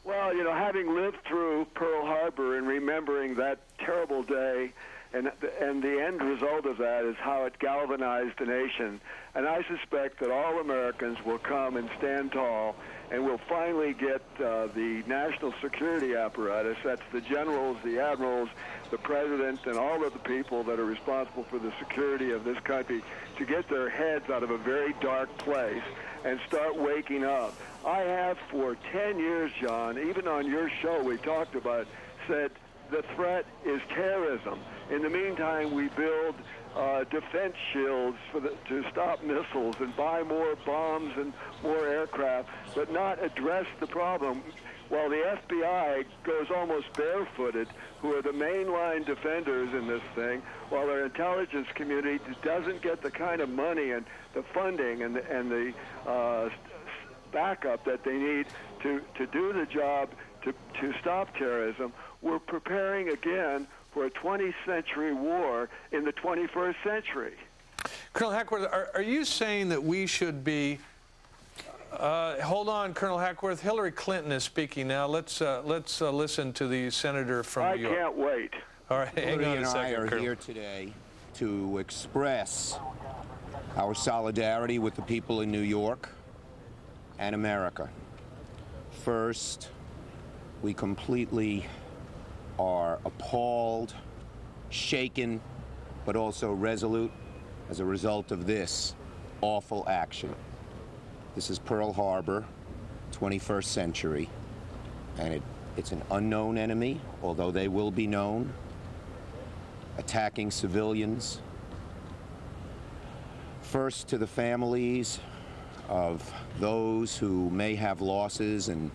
S10: Well, you know, having lived through Pearl Harbor and remembering that terrible day, and the end result of that is how it galvanized the nation. And I suspect that all Americans will come and stand tall, and we'll finally get the national security apparatus, that's the generals, the admirals, the president, and all of the people that are responsible for the security of this country, to get their heads out of a very dark place and start waking up. I have for 10 years, John, even on your show we talked about, said the threat is terrorism. In the meantime, we build defense shields to stop missiles and buy more bombs and more aircraft, but not address the problem. While the FBI goes almost barefooted, who are the mainline defenders in this thing, while our intelligence community doesn't get the kind of money and the funding and the backup that they need to do the job to stop terrorism, we're preparing again for a 20th century war in the 21st century.
S9: Colonel Hackworth, are you saying that we should be... hold on, Colonel Hackworth. Hillary Clinton is speaking now. Let's listen to the senator from New York.
S10: I can't wait.
S9: All right, hang on a second,
S11: Hillary and I are
S9: Colonel.
S11: here today to express our solidarity with the people in New York and America. First, we completely are appalled, shaken, but also resolute as a result of this awful action. This is Pearl Harbor, 21st century, and it's an unknown enemy, although they will be known, attacking civilians. First, to the families of those who may have losses, and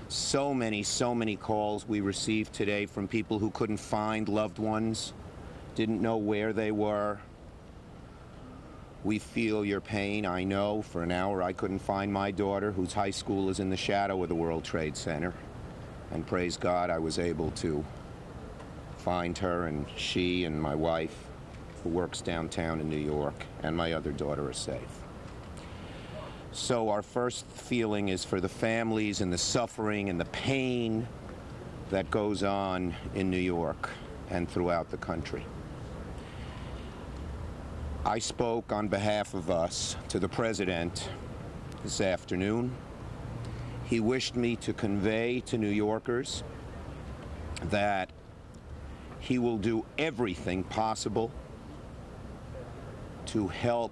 S11: so many calls we received today from people who couldn't find loved ones, didn't know where they were. We feel your pain. I know for an hour I couldn't find my daughter, whose high school is in the shadow of the World Trade Center. And praise God, I was able to find her, and she and my wife, who works downtown in New York, and my other daughter are safe. So our first feeling is for the families and the suffering and the pain that goes on in New York and throughout the country. I spoke on behalf of us to the President this afternoon. He wished me to convey to New Yorkers that he will do everything possible to help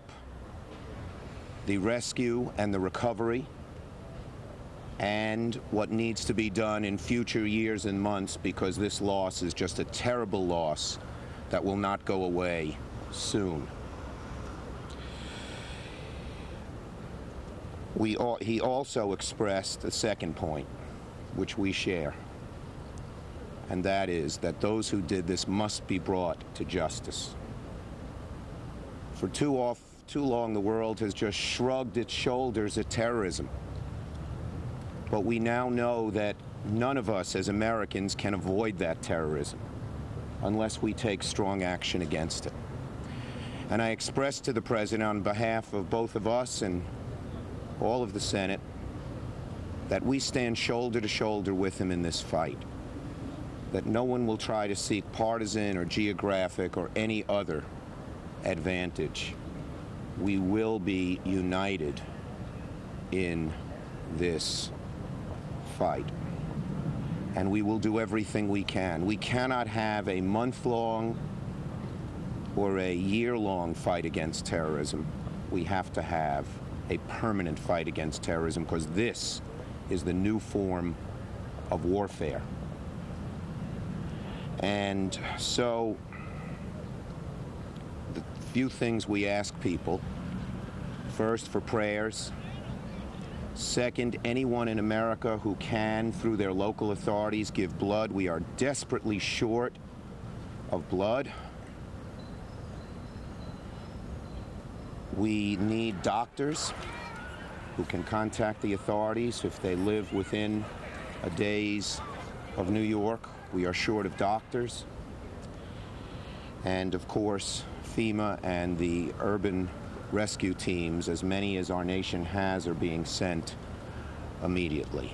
S11: the rescue and the recovery, and what needs to be done in future years and months, because this loss is just a terrible loss that will not go away soon. He also expressed a second point, which we share, and that is that those who did this must be brought to justice. For too long, the world has just shrugged its shoulders at terrorism. But we now know that none of us as Americans can avoid that terrorism unless we take strong action against it. And I expressed to the President on behalf of both of us and all of the Senate that we stand shoulder to shoulder with him in this fight, that no one will try to seek partisan or geographic or any other advantage we will be united in this fight. And we will do everything we can. We cannot have a month-long or a year-long fight against terrorism. We have to have a permanent fight against terrorism, because this is the new form of warfare. And so, the few things we ask people: first, for prayers. Second, anyone in America who can, through their local authorities, give blood. We are desperately short of blood. We need doctors who can contact the authorities if they live within a days of New York. We are short of doctors. And of course, FEMA and the urban rescue teams, as many as our nation has, are being sent immediately.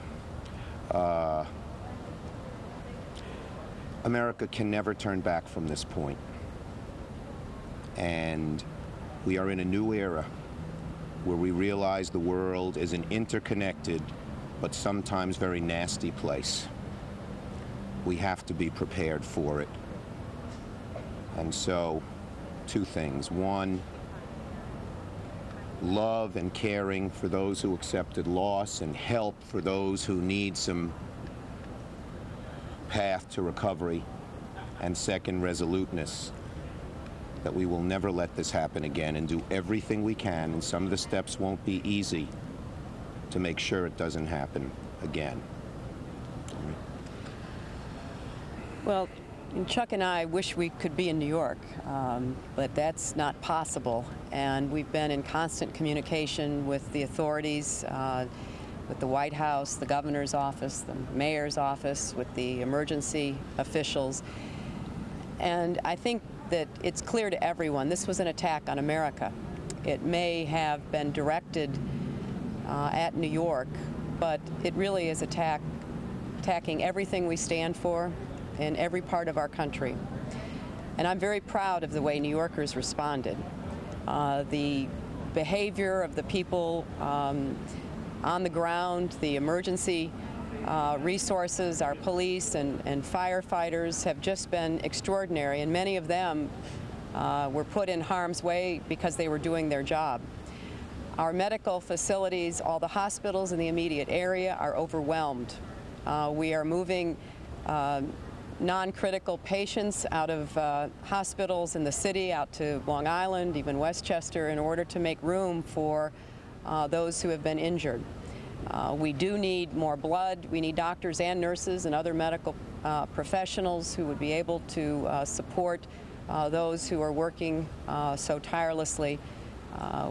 S11: America can never turn back from this point. And we are in a new era where we realize the world is an interconnected but sometimes very nasty place. We have to be prepared for it. And so, two things. One, love and caring for those who accepted loss, and help for those who need some path to recovery. And second, resoluteness, that we will never let this happen again, and do everything we can, and some of the steps won't be easy, to make sure it doesn't happen again.
S1: Well, Chuck and I wish we could be in New York, but that's not possible. And we've been in constant communication with the authorities, with the White House, the governor's office, the mayor's office, with the emergency officials. And I think that it's clear to everyone this was an attack on America. It may have been directed at New York, but it really is attacking everything we stand for in every part of our country. And I'm very proud of the way New Yorkers responded. The behavior of the people on the ground, the emergency resources, our police and firefighters have just been extraordinary, and many of them were put in harm's way because they were doing their job. Our medical facilities, all the hospitals in the immediate area, are overwhelmed. We are moving non-critical patients out of hospitals in the city, out to Long Island, even Westchester, in order to make room for those who have been injured. We do need more blood. We need doctors and nurses and other medical professionals who would be able to support those who are working so tirelessly.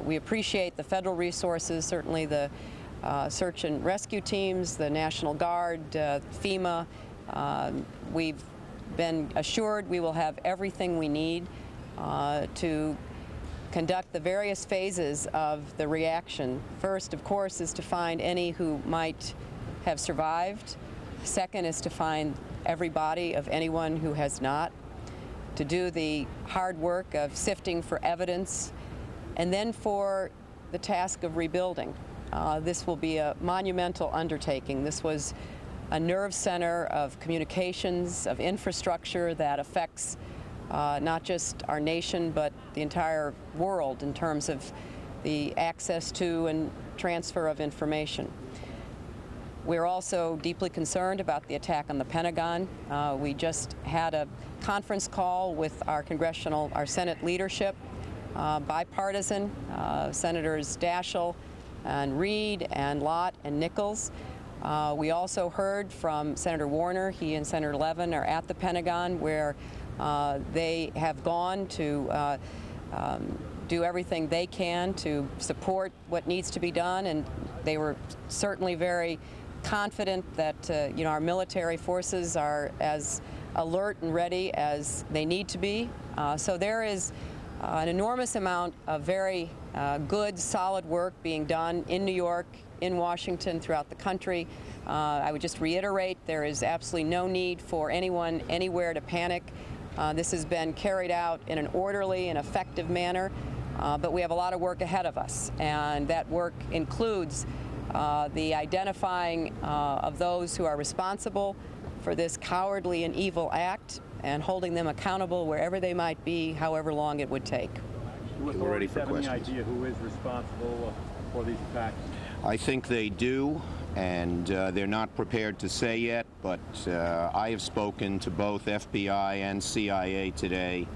S1: We appreciate the federal resources, certainly the search and rescue teams, the National Guard, FEMA. We've been assured we will have everything we need to conduct the various phases of the reaction. First, of course, is to find any who might have survived. Second is to find every body of anyone who has not, to do the hard work of sifting for evidence, and then for the task of rebuilding. This will be a monumental undertaking. This was a nerve center of communications, of infrastructure that affects not just our nation, but the entire world in terms of the access to and transfer of information. We're also deeply concerned about the attack on the Pentagon. We just had a conference call with our Senate leadership, bipartisan, Senators Daschle and Reid and Lott and Nichols. We also heard from Senator Warner. He and Senator Levin are at the Pentagon, where they have gone to do everything they can to support what needs to be done, and they were certainly very confident that our military forces are as alert and ready as they need to be. So there is an enormous amount of very good, solid work being done in New York, in Washington, throughout the country. I would just reiterate, there is absolutely no need for anyone anywhere to panic. This has been carried out in an orderly and effective manner. But we have a lot of work ahead of us, and that work includes the identifying of those who are responsible for this cowardly and evil act and holding them accountable wherever they might be, however long it would take.
S3: Do authorities have any idea who is responsible for these attacks?
S11: I think they do, and they're not prepared to say yet, but I have spoken to both FBI and CIA today,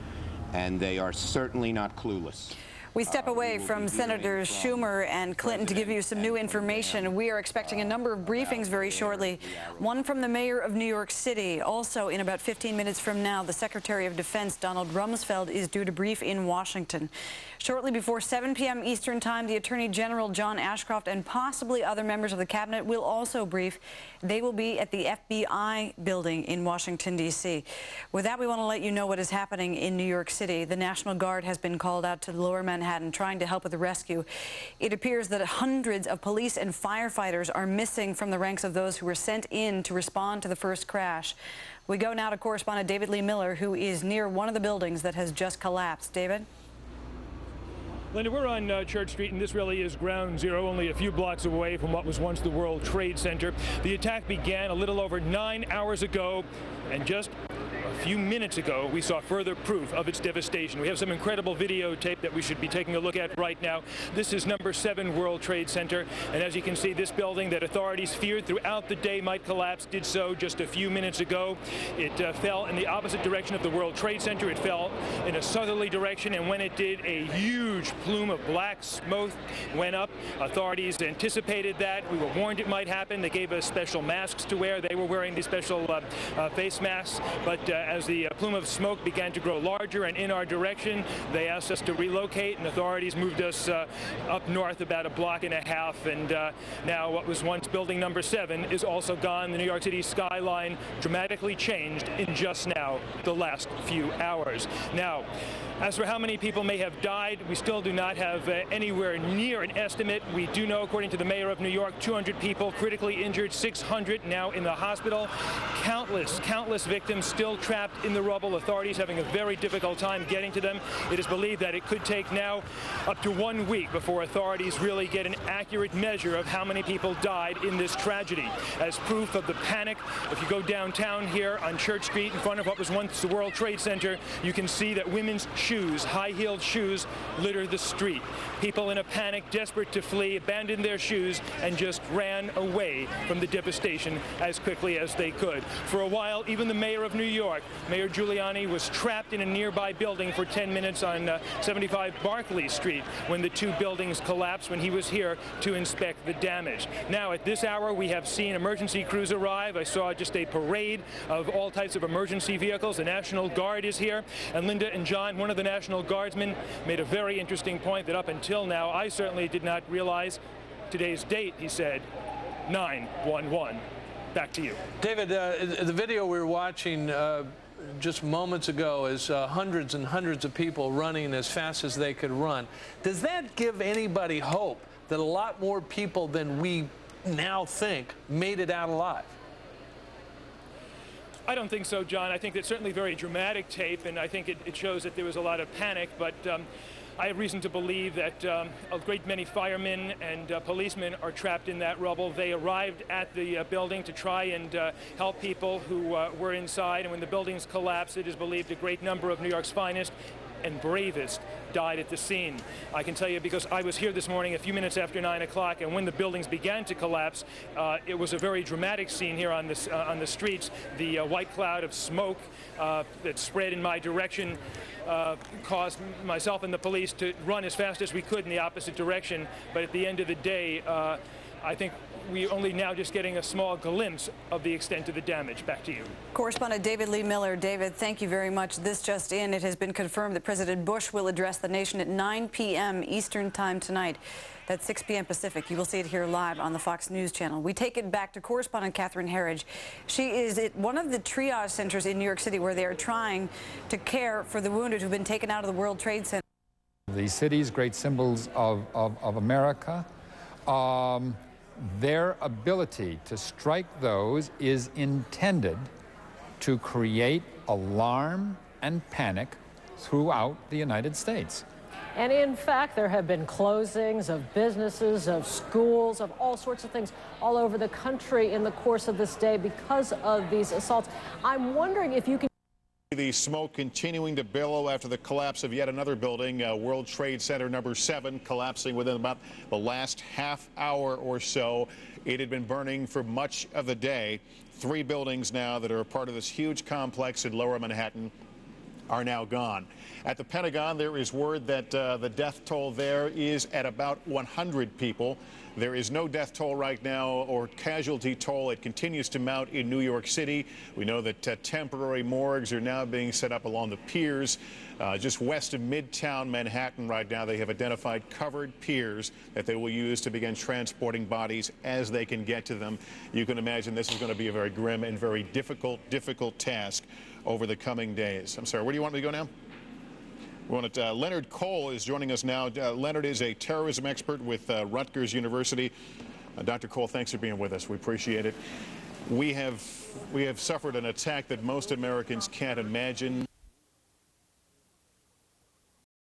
S11: and they are certainly not clueless.
S7: We step away from Senators Schumer and Clinton to give you some new information. We are expecting a number of briefings very shortly. One from the mayor of New York City. Also, in about 15 minutes from now, the Secretary of Defense, Donald Rumsfeld, is due to brief in Washington. Shortly before 7 p.m. Eastern Time, the Attorney General, John Ashcroft, and possibly other members of the cabinet will also brief. They will be at the FBI building in Washington, D.C. With that, we want to let you know what is happening in New York City. The National Guard has been called out to Lower Manhattan trying to help with the rescue. It appears that hundreds of police and firefighters are missing from the ranks of those who were sent in to respond to the first crash. We go now to correspondent David Lee Miller, who is near one of the buildings that has just collapsed. David?
S12: Linda, we're on Church Street, and this really is ground zero, only a few blocks away from what was once the World Trade Center. The attack began a little over 9 hours ago, and just a few minutes ago, we saw further proof of its devastation. We have some incredible videotape that we should be taking a look at right now. This is number 7 World Trade Center, and as you can see, this building that authorities feared throughout the day might collapse did so just a few minutes ago. It fell in the opposite direction of the World Trade Center. It fell in a southerly direction, and when it did, a huge plume of black smoke went up. Authorities anticipated that. We were warned it might happen. They gave us special masks to wear. They were wearing these special face masks, but as the plume of smoke began to grow larger and in our direction, they asked us to relocate, and authorities moved us up north about a block and a half, and now what was once building number 7 is also gone. The New York City skyline dramatically changed in just now the last few hours. Now, as for how many people may have died, we still do not have anywhere near an estimate. We do know, according to the mayor of New York, 200 people critically injured, 600 now in the hospital. Countless victims still trapped in the rubble. Authorities having a very difficult time getting to them. It is believed that it could take now up to 1 week before authorities really get an accurate measure of how many people died in this tragedy. As proof of the panic, if you go downtown here on Church Street in front of what was once the World Trade Center, you can see that women's shoes, high-heeled shoes, litter the street. People in a panic, desperate to flee, abandoned their shoes and just ran away from the devastation as quickly as they could. For a while, even the mayor of New York, Mayor Giuliani, was trapped in a nearby building for 10 minutes on 75 Barclay Street when the 2 buildings collapsed when he was here to inspect the damage. Now, at this hour, we have seen emergency crews arrive. I saw just a parade of all types of emergency vehicles. The National Guard is here, and Linda and John, one of the National Guardsmen, made a very interesting point that up until now I certainly did not realize. Today's date, he said, 9/11. Back to you.
S9: David, the video we were watching just moments ago is hundreds and hundreds of people running as fast as they could run. Does that give anybody hope that a lot more people than we now think made it out alive?
S12: I don't think so, John. I think that's certainly very dramatic tape, and I think it shows that there was a lot of panic, but I have reason to believe that a great many firemen and policemen are trapped in that rubble. They arrived at the building to try and help people who were inside, and when the buildings collapsed, it is believed a great number of New York's finest and bravest died at the scene. I can tell you because I was here this morning a few minutes after 9 o'clock, and when the buildings began to collapse, it was a very dramatic scene here on the streets. The white cloud of smoke that spread in my direction caused myself and the police to run as fast as we could in the opposite direction. But at the end of the day, I think we're only now just getting a small glimpse of the extent of the damage. Back to you.
S7: Correspondent David Lee Miller. David, thank you very much. This just in, it has been confirmed that President Bush will address the nation at 9 p.m. Eastern Time tonight. That's 6 p.m. Pacific. You will see it here live on the Fox News channel. We take it back to correspondent Catherine Herridge. She is at one of the triage centers in New York City where they are trying to care for the wounded who've been taken out of the World Trade Center.
S13: The cities, great symbols of America. Their ability to strike those is intended to create alarm and panic throughout the United States.
S4: And in fact, there have been closings of businesses, of schools, of all sorts of things all over the country in the course of this day because of these assaults. I'm wondering if you can.
S6: The smoke continuing to billow after the collapse of yet another building, World Trade Center number 7, collapsing within about the last half hour or so. It had been burning for much of the day. 3 buildings now that are a part of this huge complex in Lower Manhattan are now gone. At the Pentagon, there is word that the death toll there is at about 100 people. There is no death toll right now or casualty toll. It continues to mount in New York City. We know that temporary morgues are now being set up along the piers. Just west of Midtown Manhattan right now, they have identified covered piers that they will use to begin transporting bodies as they can get to them. You can imagine this is going to be a very grim and very difficult task over the coming days. I'm sorry, where do you want me to go now? Leonard Cole is joining us now. Leonard is a terrorism expert with Rutgers University. Dr. Cole, thanks for being with us. We appreciate it. We have suffered an attack that most Americans can't imagine.